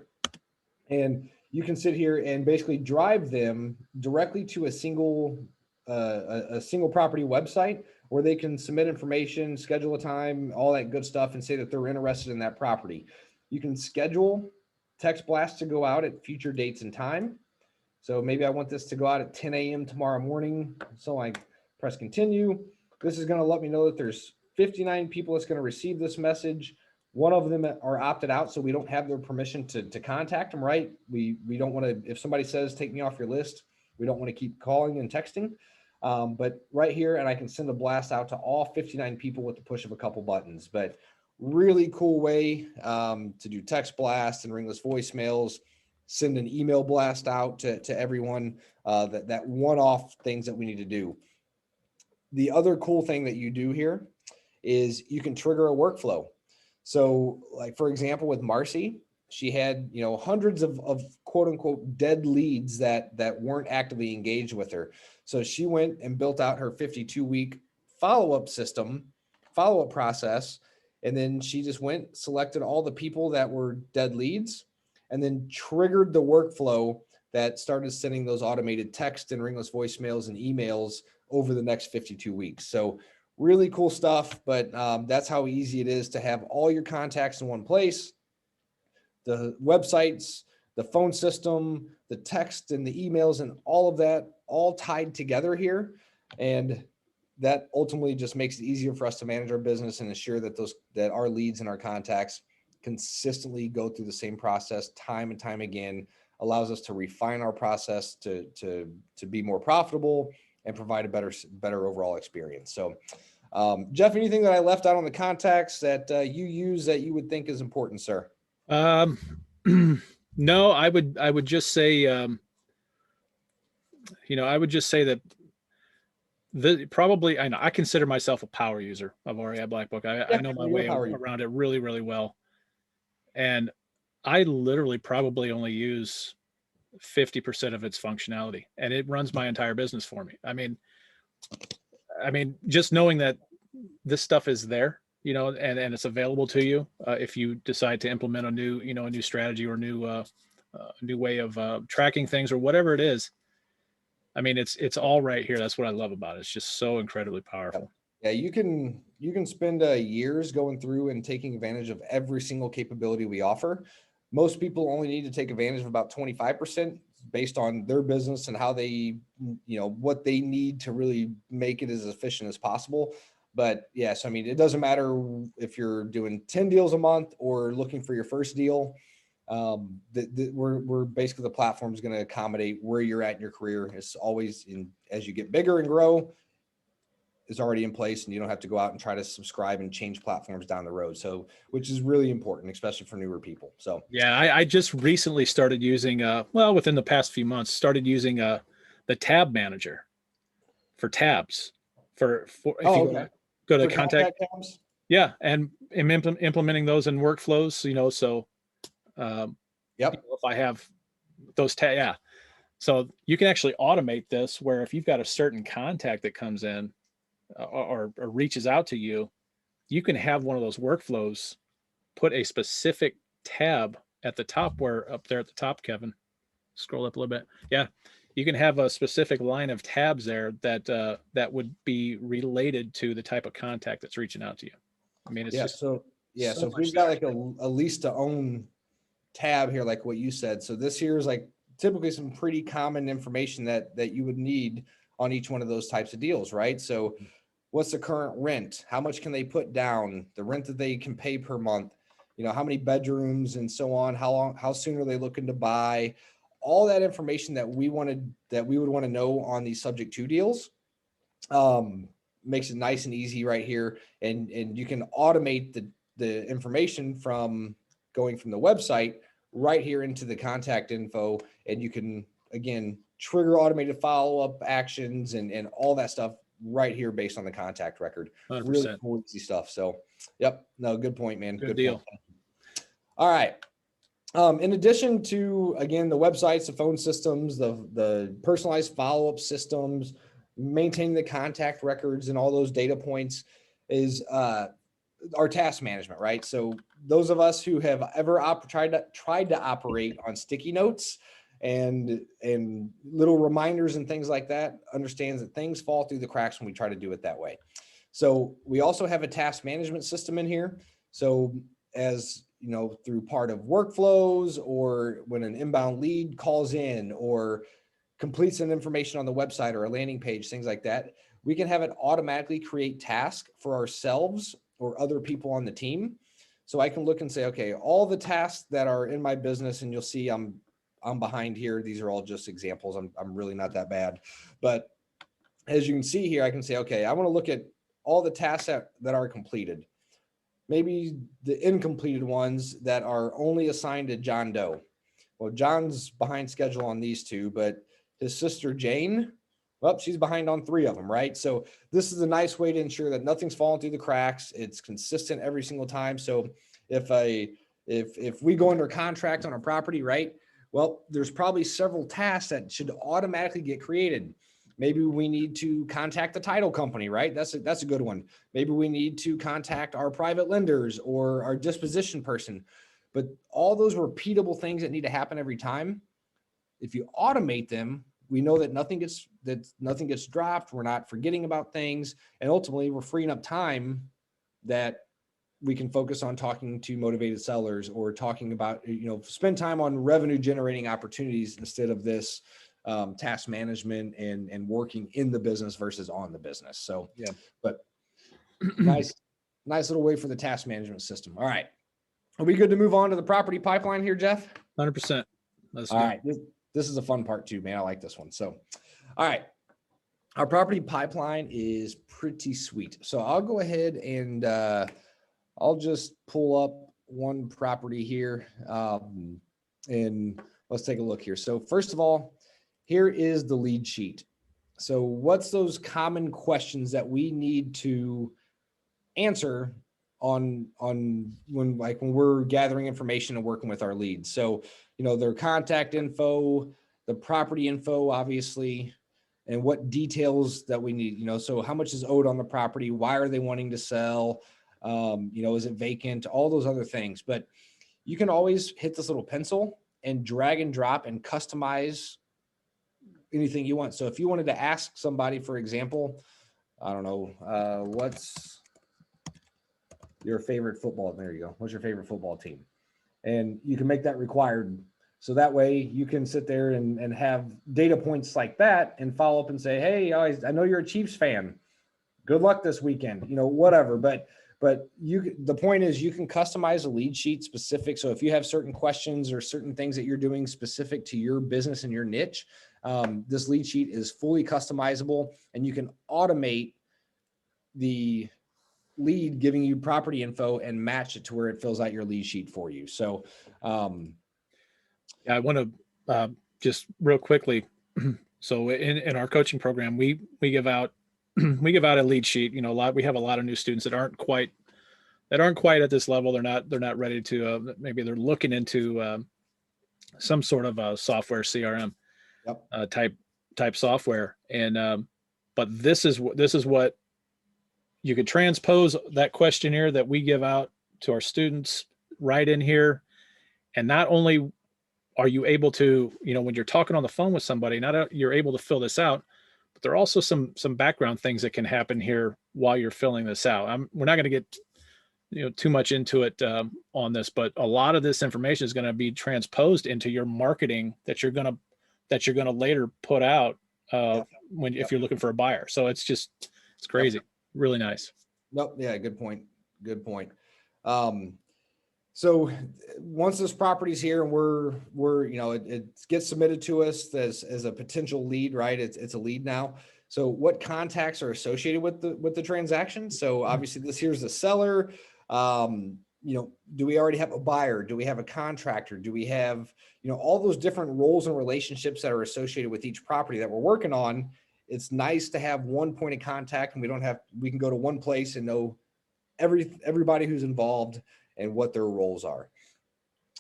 And you can sit here and basically drive them directly to a single property website where they can submit information, schedule a time, all that good stuff, and say that they're interested in that property. You can schedule text blasts to go out at future dates and time. So maybe I want this to go out at 10 a.m. tomorrow morning. So I press continue. This is going to let me know that there's 59 people that's going to receive this message. One of them are opted out, so we don't have their permission to contact them, right? We don't want to, if somebody says, take me off your list, we don't want to keep calling and texting. But right here, and I can send a blast out to all 59 people with the push of a couple buttons. But really cool way to do text blasts and ringless voicemails, send an email blast out to everyone, that one-off things that we need to do. The other cool thing that you do here is you can trigger a workflow. So like, for example, with Marcy, she had, hundreds of quote unquote dead leads that weren't actively engaged with her. So she went and built out her 52-week follow-up process. And then she just went, selected all the people that were dead leads, and then triggered the workflow that started sending those automated text and ringless voicemails and emails over the next 52 weeks. So really cool stuff, but that's how easy it is to have all your contacts in one place. The websites, the phone system, the text and the emails and all of that all tied together here. And that ultimately just makes it easier for us to manage our business and ensure that our leads and our contacts consistently go through the same process time and time again, allows us to refine our process to be more profitable and provide a better overall experience. So Jeff, anything that I left out on the contacts that you use that you would think is important, sir? No, I would just say, I would just say that I know I consider myself a power user of REI Blackbook. I know my way around it really, really well. And I literally probably only use 50% of its functionality, and it runs my entire business for me. I mean, just knowing that this stuff is there, and it's available to you if you decide to implement a new strategy or new way of tracking things or whatever it is. I mean, it's all right here. That's what I love about it. It's just so incredibly powerful. Yeah, you can spend years going through and taking advantage of every single capability we offer. Most people only need to take advantage of about 25% based on their business and how they, what they need to really make it as efficient as possible. But yes, I mean, it doesn't matter if you're doing 10 deals a month or looking for your first deal. We're basically, the platform is going to accommodate where you're at in your career. It's always as you get bigger and grow, is already in place, and you don't have to go out and try to subscribe and change platforms down the road. So, which is really important, especially for newer people. So yeah, I just recently started using, within the past few months, started using the tab manager for tabs for if you go to for contact tabs. Yeah, and implementing those in workflows, so if I have those yeah. So you can actually automate this, where if you've got a certain contact that comes in or reaches out to you, you can have one of those workflows put a specific tab at the top, where up there at the top, Kevin, scroll up a little bit. Yeah. You can have a specific line of tabs there that would be related to the type of contact that's reaching out to you. I mean, it's so if we've got like a lease to own tab here, like what you said, so this here is like typically some pretty common information that you would need on each one of those types of deals, right? So what's the current rent? How much can they put down? The rent that they can pay per month, how many bedrooms and so on, how soon are they looking to buy? All that information that we would want to know on these subject to deals. Makes it nice and easy right here. And you can automate the information from going from the website right here into the contact info. And you can, again, trigger automated follow-up actions and all that stuff right here based on the contact record. 100%. Really cool, easy stuff. So, yep. No, good point, man. Good deal. Point. All right. In addition to, again, the websites, the phone systems, the personalized follow-up systems, maintaining the contact records and all those data points, is our task management, right? So those of us who have ever tried to operate on sticky notes and little reminders and things like that, understands that things fall through the cracks when we try to do it that way. So we also have a task management system in here. So as through part of workflows, or when an inbound lead calls in or completes some information on the website or a landing page, things like that, we can have it automatically create tasks for ourselves or other people on the team. So I can look and say, okay, all the tasks that are in my business, and you'll see I'm behind here. These are all just examples. I'm really not that bad. But as you can see here, I can say, okay, I want to look at all the tasks that are completed. Maybe the incompleted ones that are only assigned to John Doe. Well, John's behind schedule on these two, but his sister Jane, well, she's behind on 3 of them, right? So this is a nice way to ensure that nothing's falling through the cracks. It's consistent every single time. So if we go under contract on a property, right? Well, there's probably several tasks that should automatically get created. Maybe we need to contact the title company, right? That's a good one. Maybe we need to contact our private lenders or our disposition person. But all those repeatable things that need to happen every time, if you automate them, we know that nothing gets dropped. We're not forgetting about things, and ultimately we're freeing up time that we can focus on talking to motivated sellers or talking about, spend time on revenue generating opportunities instead of this task management and working in the business versus on the business. So, yeah, but nice little way for the task management system. All right. Are we good to move on to the property pipeline here, Jeff? 100%. All right. This is a fun part too, man. I like this one. So, all right. Our property pipeline is pretty sweet. So I'll go ahead and I'll just pull up one property here and let's take a look here. So first of all, here is the lead sheet. So what's those common questions that we need to answer on when we're gathering information and working with our leads. So, their contact info, the property info, obviously, and what details that we need, so how much is owed on the property? Why are they wanting to sell? Is it vacant? All those other things. But you can always hit this little pencil and drag and drop and customize anything you want. So if you wanted to ask somebody, for example, I don't know, what's your favorite football? There you go. What's your favorite football team? And you can make that required. So that way you can sit there and have data points like that and follow up and say, hey, I know you're a Chiefs fan. Good luck this weekend, whatever. But the point is you can customize a lead sheet specific. So if you have certain questions or certain things that you're doing specific to your business and your niche, this lead sheet is fully customizable, and you can automate the lead giving you property info and match it to where it fills out your lead sheet for you. So, I want to just real quickly. So in our coaching program, we give out we give out a lead sheet. We have a lot of new students that aren't quite at this level. They're not ready to. Maybe they're looking into some sort of software, CRM type software, and but this is what you could transpose that questionnaire that we give out to our students right in here, and not only are you able to, when you're talking on the phone with somebody, you're able to fill this out, but there are also some background things that can happen here while you're filling this out. We're not going to get too much into it on this, but a lot of this information is going to be transposed into your marketing that you're going to later put out if you're looking for a buyer. So it's crazy. Really nice. Nope. Yeah. Good point. So once this property's here and we're it gets submitted to us as a potential lead, right? It's a lead now. So what contacts are associated with the transaction? So obviously this here's the seller. Do we already have a buyer? Do we have a contractor? Do we have, all those different roles and relationships that are associated with each property that we're working on? It's nice to have one point of contact, and we can go to one place and know everybody who's involved and what their roles are.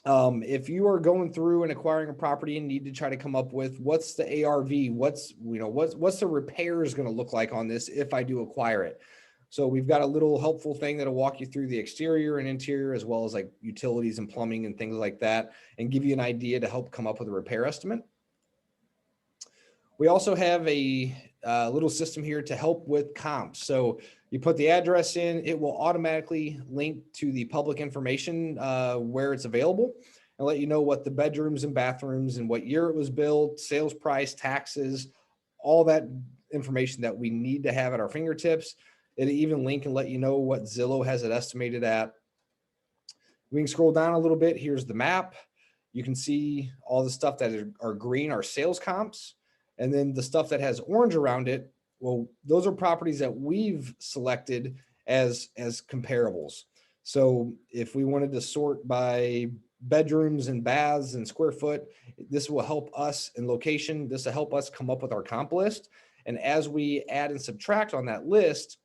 If you are going through and acquiring a property and need to try to come up with what's the ARV, what's the repairs going to look like on this if I do acquire it. So we've got a little helpful thing that'll walk you through the exterior and interior, as well as like utilities and plumbing and things like that, and give you an idea to help come up with a repair estimate. We also have a little system here to help with comps. So you put the address in, it will automatically link to the public information where it's available, and let you know what the bedrooms and bathrooms and what year it was built, sales price, taxes, all that information that we need to have at our fingertips. It'll even link and let you know what Zillow has it estimated at. We can scroll down a little bit. Here's the map. You can see all the stuff that are green are sales comps. And then the stuff that has orange around it, well, those are properties that we've selected as comparables. So if we wanted to sort by bedrooms and baths and square foot, this will help us in location. This will help us come up with our comp list. And as we add and subtract on that list,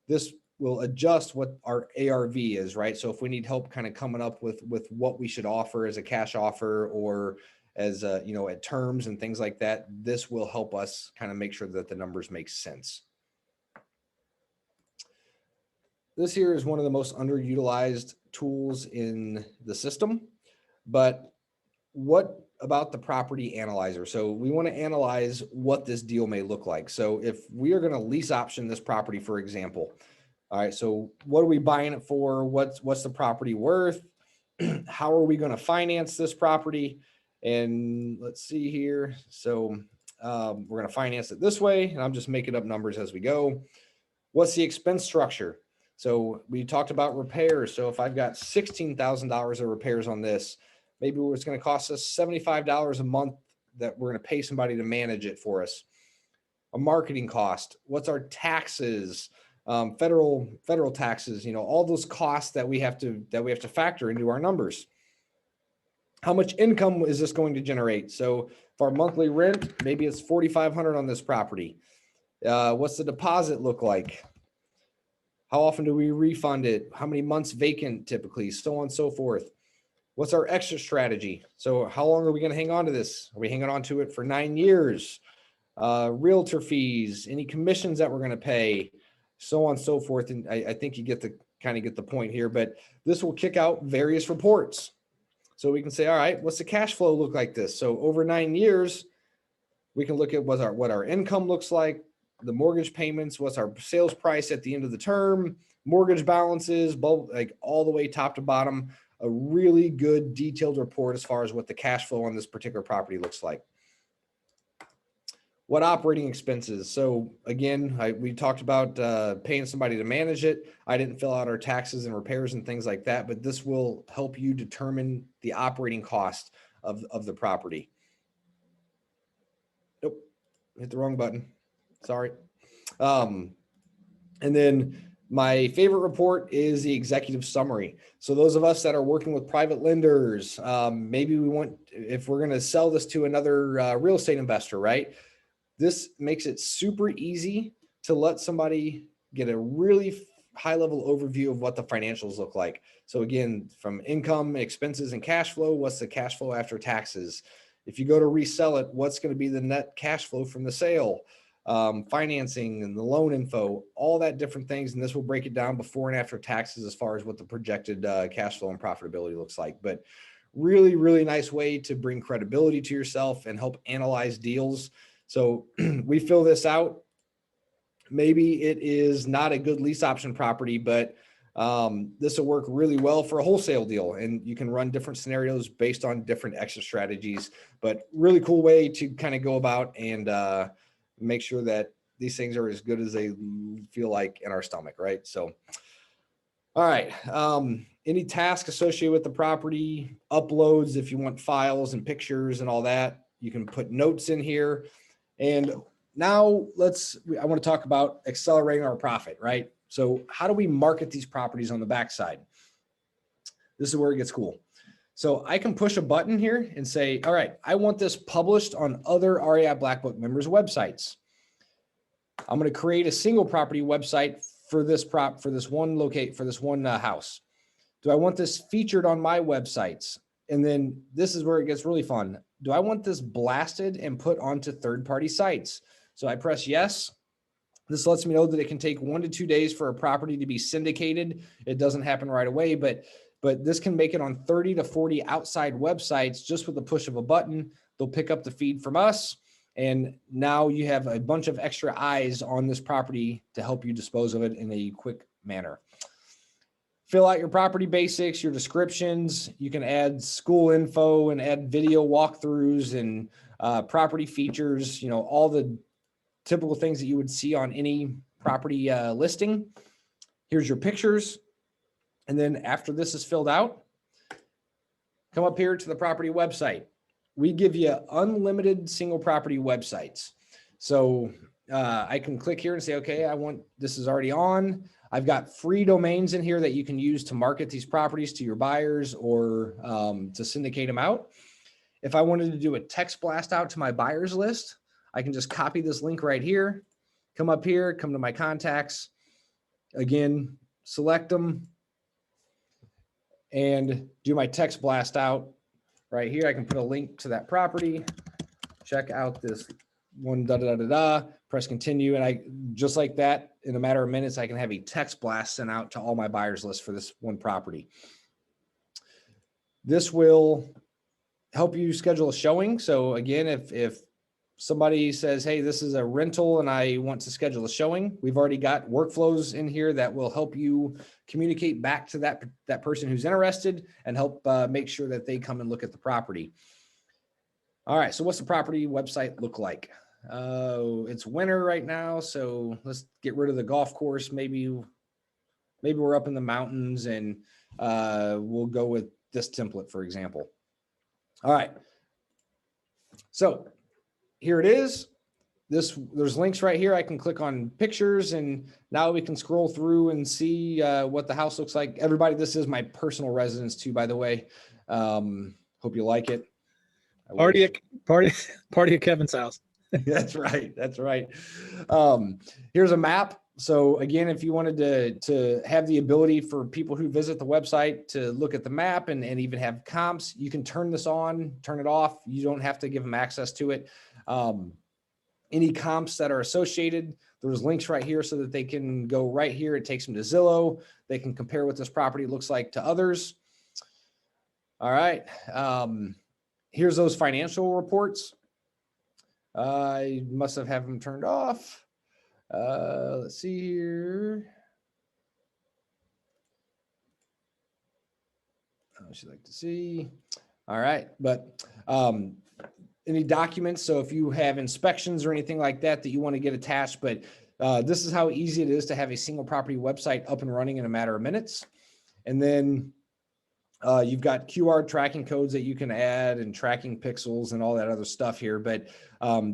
this will adjust what our ARV is, right? So if we need help kind of coming up with what we should offer as a cash offer or as at terms and things like that, this will help us kind of make sure that the numbers make sense. This here is one of the most underutilized tools in the system, but what about the property analyzer? So we want to analyze what this deal may look like. So if we are going to lease option this property, for example, all right, so what are we buying it for? What's the property worth? How are we going to finance this property? And let's see here. So we're going to finance it this way, and I'm just making up numbers as we go. What's the expense structure? So we talked about repairs. So if I've got $16,000 of repairs on this, maybe it's going to cost us $75 a month that we're going to pay somebody to manage it for us. A marketing cost. What's our taxes? Federal taxes. All those costs that we have to factor into our numbers. How much income is this going to generate? So if our monthly rent, maybe it's $4,500 on this property. What's the deposit look like? How often do we refund it? How many months vacant typically, so on and so forth. What's our exit strategy? So how long are we going to hang on to this? Are we hanging on to it for 9 years? Realtor fees, any commissions that we're going to pay, so on and so forth. And I think you get the point here, but this will kick out various reports. So we can say, all right, what's the cash flow look like this? So over 9 years, we can look at what our income looks like, the mortgage payments, what's our sales price at the end of the term, mortgage balances, both, like all the way top to bottom, a really good detailed report as far as what the cash flow on this particular property looks like. What operating expenses? So again, we talked about paying somebody to manage it. I didn't fill out our taxes and repairs and things like that, but this will help you determine the operating cost of the property. Nope, hit the wrong button. Sorry. And then my favorite report is the executive summary. So those of us that are working with private lenders, maybe we want, if we're going to sell this to another real estate investor, right? This makes it super easy to let somebody get a really high level overview of what the financials look like. So again, from income, expenses, and cash flow, what's the cash flow after taxes? If you go to resell it, what's going to be the net cash flow from the sale? Financing and the loan info, all that different things. And this will break it down before and after taxes as far as what the projected cash flow and profitability looks like. But really, really nice way to bring credibility to yourself and help analyze deals. So we fill this out. Maybe it is not a good lease option property, but this will work really well for a wholesale deal. And you can run different scenarios based on different exit strategies, but really cool way to kind of go about and make sure that these things are as good as they feel like in our stomach, right? So, all right. Any task associated with the property, uploads, if you want files and pictures and all that, you can put notes in here. And now I want to talk about accelerating our profit, right? So how do we market these properties on the backside? This is where it gets cool. So I can push a button here and say, all right, I want this published on other REI Blackbook members' websites. I'm going to create a single property website for this one house. Do I want this featured on my websites? And then this is where it gets really fun. Do I want this blasted and put onto third-party sites? So I press yes. This lets me know that it can take 1 to 2 days for a property to be syndicated. It doesn't happen right away, but this can make it on 30 to 40 outside websites just with the push of a button. They'll pick up the feed from us. And now you have a bunch of extra eyes on this property to help you dispose of it in a quick manner. Fill out your property basics, your descriptions. You can add school info and add video walkthroughs and property features, all the typical things that you would see on any property listing. Here's your pictures. And then after this is filled out, come up here to the property website. We give you unlimited single property websites. So I can click here and say, okay, this is already on. I've got free domains in here that you can use to market these properties to your buyers or to syndicate them out. If I wanted to do a text blast out to my buyers list, I can just copy this link right here, come up here, come to my contacts, again, select them and do my text blast out right here. I can put a link to that property, check out this one, press continue. And just like that, in a matter of minutes, I can have a text blast sent out to all my buyers list for this one property. This will help you schedule a showing. So again, if somebody says, hey, this is a rental and I want to schedule a showing, we've already got workflows in here that will help you communicate back to that person who's interested and help make sure that they come and look at the property. All right, so what's the property website look like? It's winter right now, so let's get rid of the golf course. Maybe we're up in the mountains and we'll go with this template, for example. All right, so here it is. There's links right here. I can click on pictures and now we can scroll through and see what the house looks like. Everybody, this is my personal residence too, by the way. Hope you like it. Party at Kevin's house. That's right. That's right. Here's a map. So again, if you wanted to have the ability for people who visit the website to look at the map and even have comps, you can turn this on, turn it off. You don't have to give them access to it. Any comps that are associated, there's links right here so that they can go right here. It takes them to Zillow. They can compare what this property looks like to others. All right. Here's those financial reports. I must have them turned off. Let's see here. She'd like to see. All right. But any documents. So if you have inspections or anything like that you want to get attached, but this is how easy it is to have a single property website up and running in a matter of minutes. And then you've got QR tracking codes that you can add and tracking pixels and all that other stuff here. But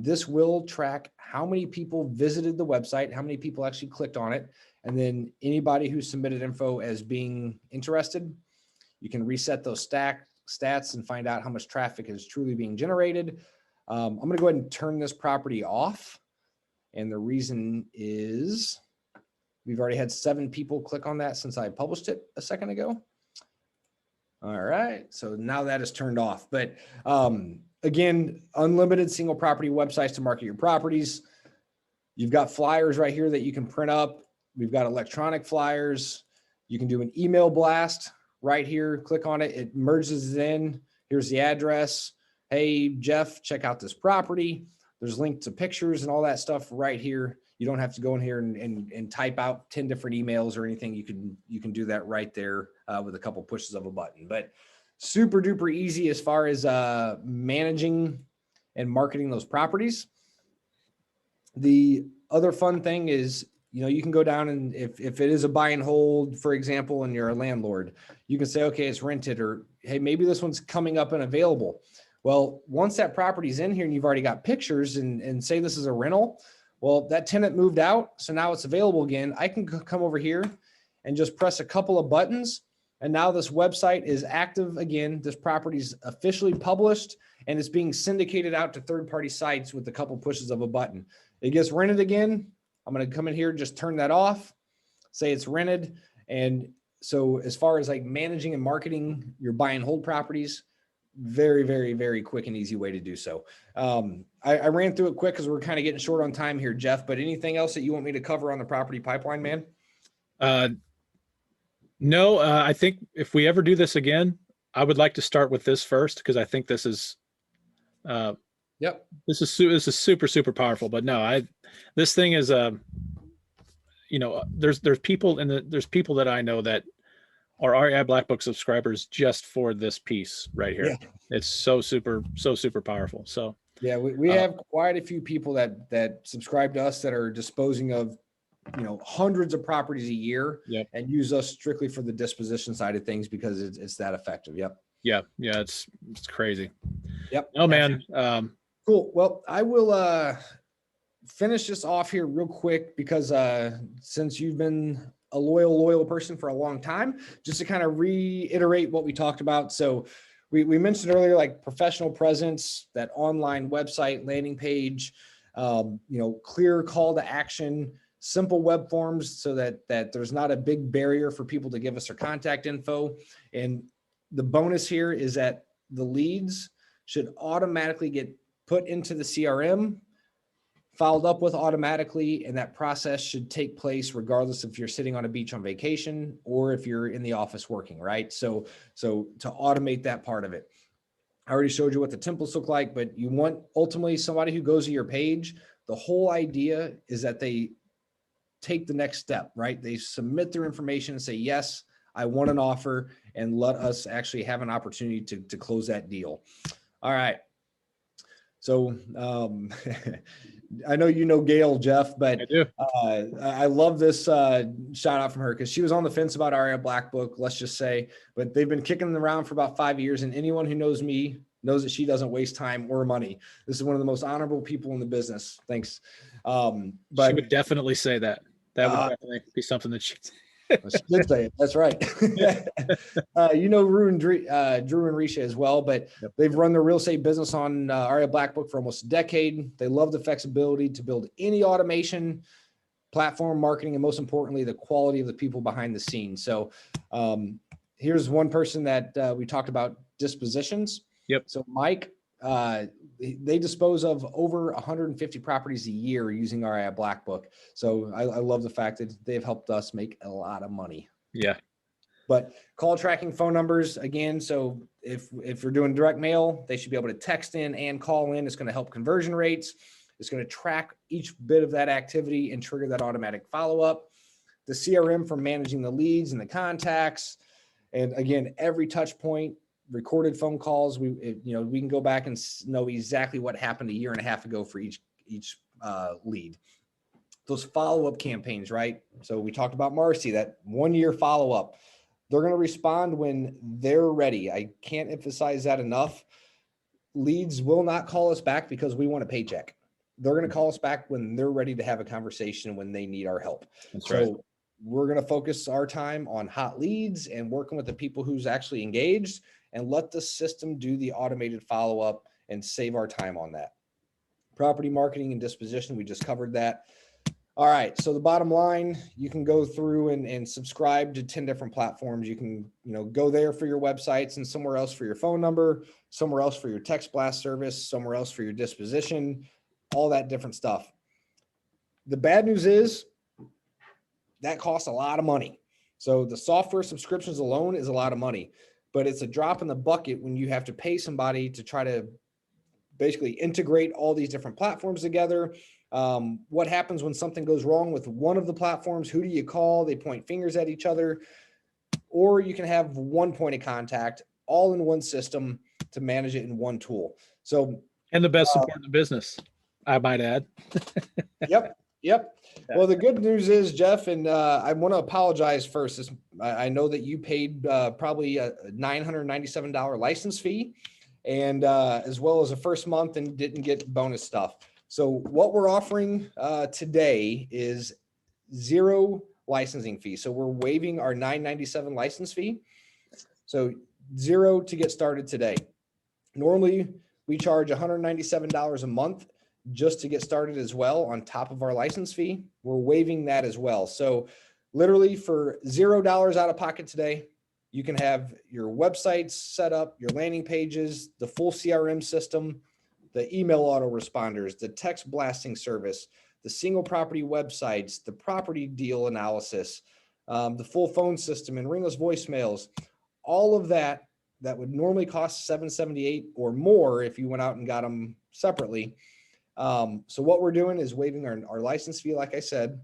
this will track how many people visited the website, how many people actually clicked on it. And then anybody who submitted info as being interested, you can reset those stats and find out how much traffic is truly being generated. I'm going to go ahead and turn this property off. And the reason is we've already had 7 people click on that since I published it a second ago. All right, so now that is turned off. But again, unlimited single property websites to market your properties. You've got flyers right here that you can print up. We've got electronic flyers. You can do an email blast right here. Click on it. It merges it in. Here's the address. Hey, Jeff, check out this property. There's links to pictures and all that stuff right here. You don't have to go in here and type out 10 different emails or anything. You can do that right there with a couple pushes of a button. But super duper easy as far as managing and marketing those properties. The other fun thing is, you can go down and if it is a buy and hold, for example, and you're a landlord, you can say, okay, it's rented, or hey, maybe this one's coming up and available. Well, once that property's in here and you've already got pictures and say this is a rental, well, that tenant moved out, so now it's available again. I can come over here and just press a couple of buttons, and now this website is active again. This property's officially published, and it's being syndicated out to third-party sites with a couple pushes of a button. It gets rented again. I'm going to come in here, just turn that off, say it's rented. And so as far as like managing and marketing your buy and hold properties, very, very, very quick and easy way to do so. I ran through it quick because we're kind of getting short on time here, Jeff, but anything else that you want me to cover on the property pipeline, man? No, I think if we ever do this again, I would like to start with this first, because I think this is, this is super, super powerful. But no, this thing is, there's people there's people that I know that are REI Blackbook subscribers just for this piece right here. Yeah. It's so super powerful. So yeah, we have quite a few people that subscribe to us that are disposing of, hundreds of properties a year. Yep. And use us strictly for the disposition side of things because it's that effective. Yep. Yeah. It's crazy. Yep. Oh man. Cool. Well, I will finish this off here real quick because since you've been a loyal person for a long time, just to kind of reiterate what we talked about. So we mentioned earlier, like professional presence, that online website, landing page, clear call to action, simple web forms so that there's not a big barrier for people to give us their contact info. And the bonus here is that the leads should automatically get put into the CRM, followed up with automatically, and that process should take place regardless if you're sitting on a beach on vacation or if you're in the office working, right? So to automate that part of it. I already showed you what the templates look like, but you want ultimately somebody who goes to your page. The whole idea is that they take the next step, right? They submit their information and say, yes, I want an offer, and let us actually have an opportunity to close that deal. All right. So I know Gail, Jeff, but I do. I love this shout out from her because she was on the fence about REI Blackbook, let's just say, but they've been kicking them around for about 5 years. And anyone who knows me knows that she doesn't waste time or money. This is one of the most honorable people in the business. Thanks. But she would definitely say that. That would definitely be something that she did say it. That's right. Drew and Risha as well, but they've run their real estate business on REI Blackbook for almost a decade. They love the flexibility to build any automation platform marketing, and most importantly, the quality of the people behind the scenes. So here's one person that we talked about dispositions. Yep. So Mike, they dispose of over 150 properties a year using REI Blackbook. So I love the fact that they've helped us make a lot of money. Yeah. But call tracking phone numbers again. So if you're doing direct mail, they should be able to text in and call in. It's going to help conversion rates. It's going to track each bit of that activity and trigger that automatic follow-up. The CRM for managing the leads and the contacts. And again, every touch point, recorded phone calls. We can go back and know exactly what happened a year and a half ago for each lead. Those follow-up campaigns, right? So we talked about Marcy, that 1 year follow-up. They're going to respond when they're ready. I can't emphasize that enough. Leads will not call us back because we want a paycheck. They're going to call us back when they're ready to have a conversation, when they need our help. That's right. So we're going to focus our time on hot leads and working with the people who's actually engaged, and let the system do the automated follow-up and save our time on that. Property marketing and disposition, we just covered that. All right. So the bottom line, you can go through and subscribe to 10 different platforms. You can, go there for your websites, and somewhere else for your phone number, somewhere else for your text blast service, somewhere else for your disposition, all that different stuff. The bad news is that costs a lot of money. So the software subscriptions alone is a lot of money, but it's a drop in the bucket when you have to pay somebody to try to basically integrate all these different platforms together. What happens when something goes wrong with one of the platforms? Who do you call? They point fingers at each other. Or you can have one point of contact all in one system to manage it in one tool. So, and the best support in the business, I might add. Yep. Well, the good news is, Jeff, and I want to apologize first. I know that you paid probably a $997 license fee, and as well as a first month, and didn't get bonus stuff. So what we're offering today is 0 licensing fee. So we're waiving our $997 license fee. So 0 to get started today. Normally we charge $197 a month just to get started as well on top of our license fee. We're waiving that as well. So literally for $0 out of pocket today, you can have your websites set up, your landing pages, the full CRM system, the email autoresponders, the text blasting service, the single property websites, the property deal analysis, the full phone system and ringless voicemails, all of that would normally cost $778 or more if you went out and got them separately. So what we're doing is waiving our license fee. Like I said,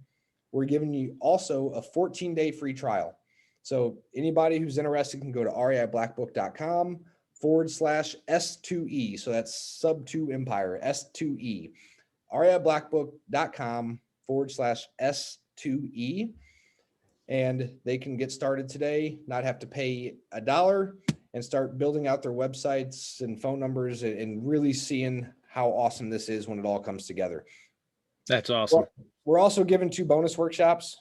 we're giving you also a 14-day free trial. So anybody who's interested can go to reiblackbook.com/S2E. So that's sub 2 Empire, S2E. reiblackbook.com/S2E. And they can get started today, not have to pay $1, and start building out their websites and phone numbers and really seeing how awesome this is when it all comes together. That's awesome. We're also giving 2 bonus workshops.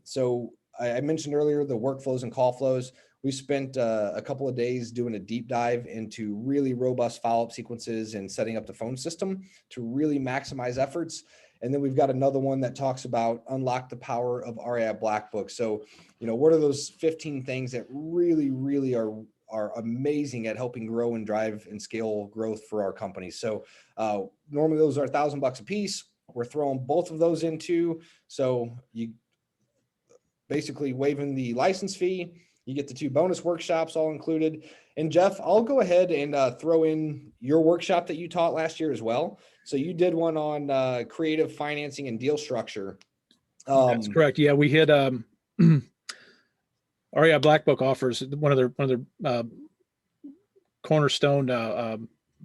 So I mentioned earlier the workflows and call flows. We spent a couple of days doing a deep dive into really robust follow-up sequences and setting up the phone system to really maximize efforts. And then we've got another one that talks about unlock the power of REI Blackbook. So, what are those 15 things that really, really are amazing at helping grow and drive and scale growth for our company. So normally those are $1,000 a piece. We're throwing both of those into, so you basically waiving the license fee. You get the 2 bonus workshops all included. And Jeff, I'll go ahead and throw in your workshop that you taught last year as well. So you did one on creative financing and deal structure. That's correct. Yeah, we hit REI Blackbook offers one of their cornerstone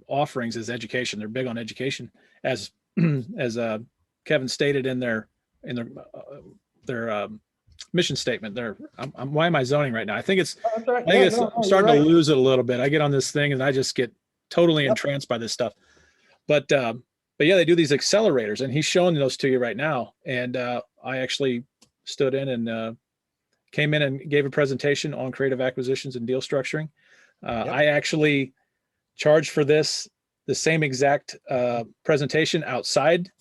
offerings is education. They're big on education, as Kevin stated in their mission statement. Why am I zoning right now? I think it's right. I'm starting to lose it a little bit. I get on this thing and I just get totally entranced by this stuff. But yeah, they do these accelerators, and he's showing those to you right now. And I actually stood in and came in and gave a presentation on creative acquisitions and deal structuring. I actually charged for the same exact presentation outside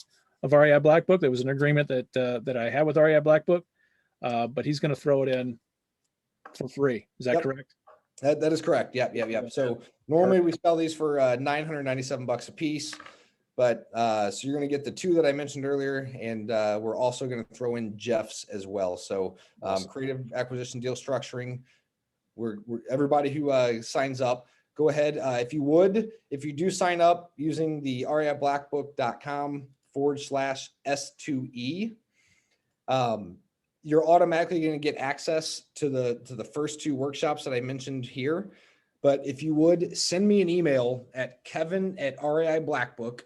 of REI Blackbook. There was an agreement that I had with REI Blackbook, but he's going to throw it in for free. Is that correct? That is correct. Yep. So normally we sell these for $997 a piece, but so you're going to get the two that I mentioned earlier, and we're also going to throw in Jeff's as well. So creative acquisition deal structuring. We're everybody who signs up, go ahead. If you do sign up using the reiblackbook.com/S2E, you're automatically going to get access to the first two workshops that I mentioned here. But if you would send me an email at Kevin@REI Blackbook,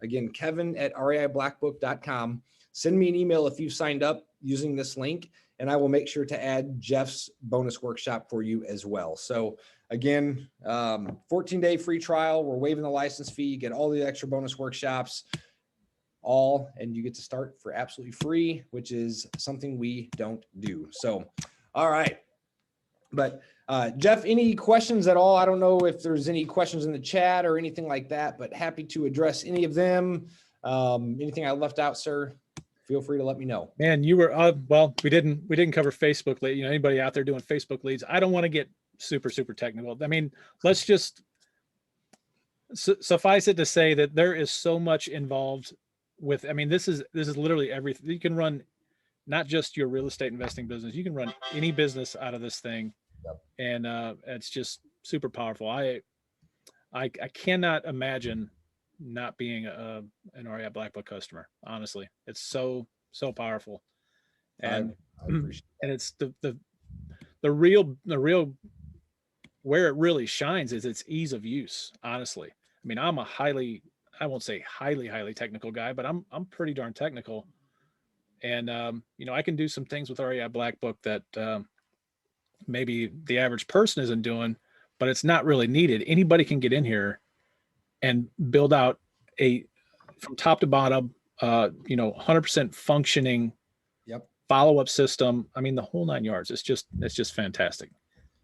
again, Kevin@reiblackbook.com, send me an email if you signed up using this link, and I will make sure to add Jeff's bonus workshop for you as well. So again, 14-day free trial. We're waiving the license fee. You get all the extra bonus workshops, and you get to start for absolutely free, which is something we don't do. So, all right. But Jeff, any questions at all? I don't know if there's any questions in the chat or anything like that, but happy to address any of them. Anything I left out, sir, feel free to let me know. Man, you were well, we didn't cover Facebook lead. Anybody out there doing Facebook leads? I don't want to get super technical. I mean, let's just suffice it to say that there is so much involved with, I mean, this is literally everything. You can run not just your real estate investing business, you can run any business out of this thing. Yep. And it's just super powerful. I cannot imagine not being an REI Blackbook customer. Honestly, it's so powerful. And I appreciate and it's the real where it really shines is its ease of use. Honestly, I mean, I'm a I won't say highly technical guy, but I'm pretty darn technical. And I can do some things with REI Blackbook that maybe the average person isn't doing, but it's not really needed. Anybody can get in here and build out from top to bottom, 100% functioning follow-up system. I mean, the whole 9 yards. It's just fantastic.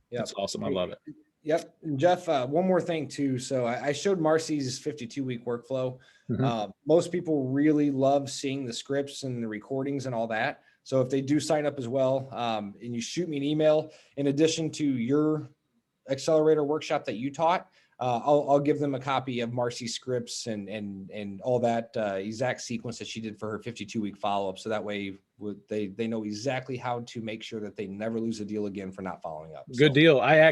Yep. It's awesome. I love it. Yep. Jeff, one more thing too. So I showed Marcy's 52-week workflow. Mm-hmm. Most people really love seeing the scripts and the recordings and all that. So if they do sign up as well, and you shoot me an email, in addition to your Accelerator workshop that you taught, I'll give them a copy of Marcy's scripts and all that exact sequence that she did for her 52-week follow-up. So that way they know exactly how to make sure that they never lose a deal again for not following up. Good deal. I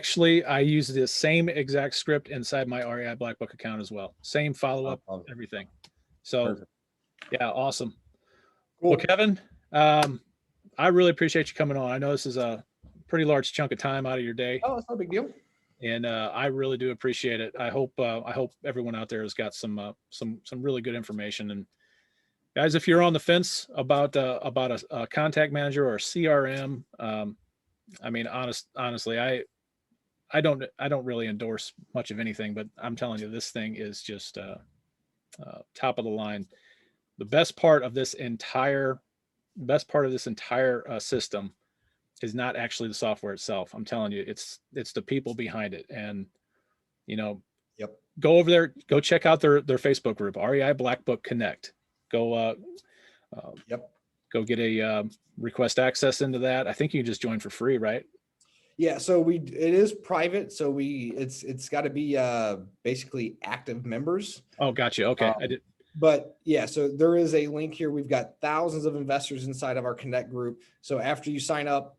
use the same exact script inside my REI Blackbook account as well. Same follow-up, everything. So perfect. Yeah, awesome. Cool. Well, Kevin, I really appreciate you coming on. I know this is a pretty large chunk of time out of your day. Oh, it's no big deal. And I really do appreciate it. I hope everyone out there has got some really good information. And guys, if you're on the fence about a contact manager or a CRM, I mean, honestly, I don't really endorse much of anything, but I'm telling you, this thing is just top of the line. The best part of this entire system is not actually the software itself. I'm telling you, it's the people behind it. And, go over there, go check out their Facebook group, REI Blackbook Connect. Go get a request access into that. I think you can just join for free, right? Yeah. So it is private. So it's got to be basically active members. Oh, gotcha. Okay. I did. But yeah, so there is a link here. We've got thousands of investors inside of our Connect group. So after you sign up,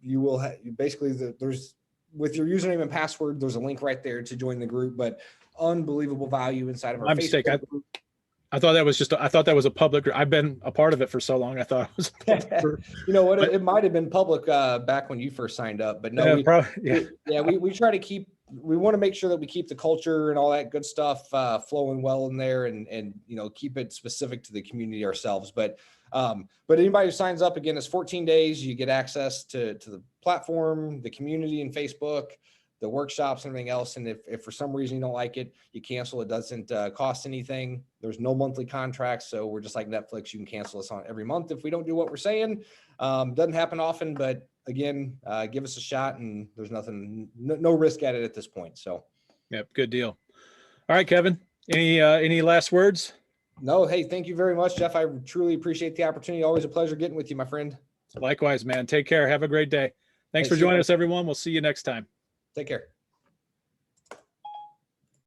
you will basically there's with your username and password, there's a link right there to join the group. But unbelievable value inside of our Facebook group. I thought that was a public group. I've been a part of it for so long. I thought it was a public group. You know what? It might have been public back when you first signed up, but no, we try to we want to make sure that we keep the culture and all that good stuff flowing well in there and keep it specific to the community ourselves. But anybody who signs up, again, it's 14 days. You get access to the platform, the community and Facebook, the workshops and everything else. And if for some reason you don't like it, you cancel. It doesn't cost anything. There's no monthly contracts. So we're just like Netflix. You can cancel us on every month if we don't do what we're saying. Doesn't happen often, but again, give us a shot, and there's no risk at it at this point. So, yep, good deal. All right, Kevin, any last words? No, hey, thank you very much, Jeff. I truly appreciate the opportunity. Always a pleasure getting with you, my friend. Likewise, man. Take care. Have a great day. Thanks for joining us, everyone. We'll see you next time. Take care.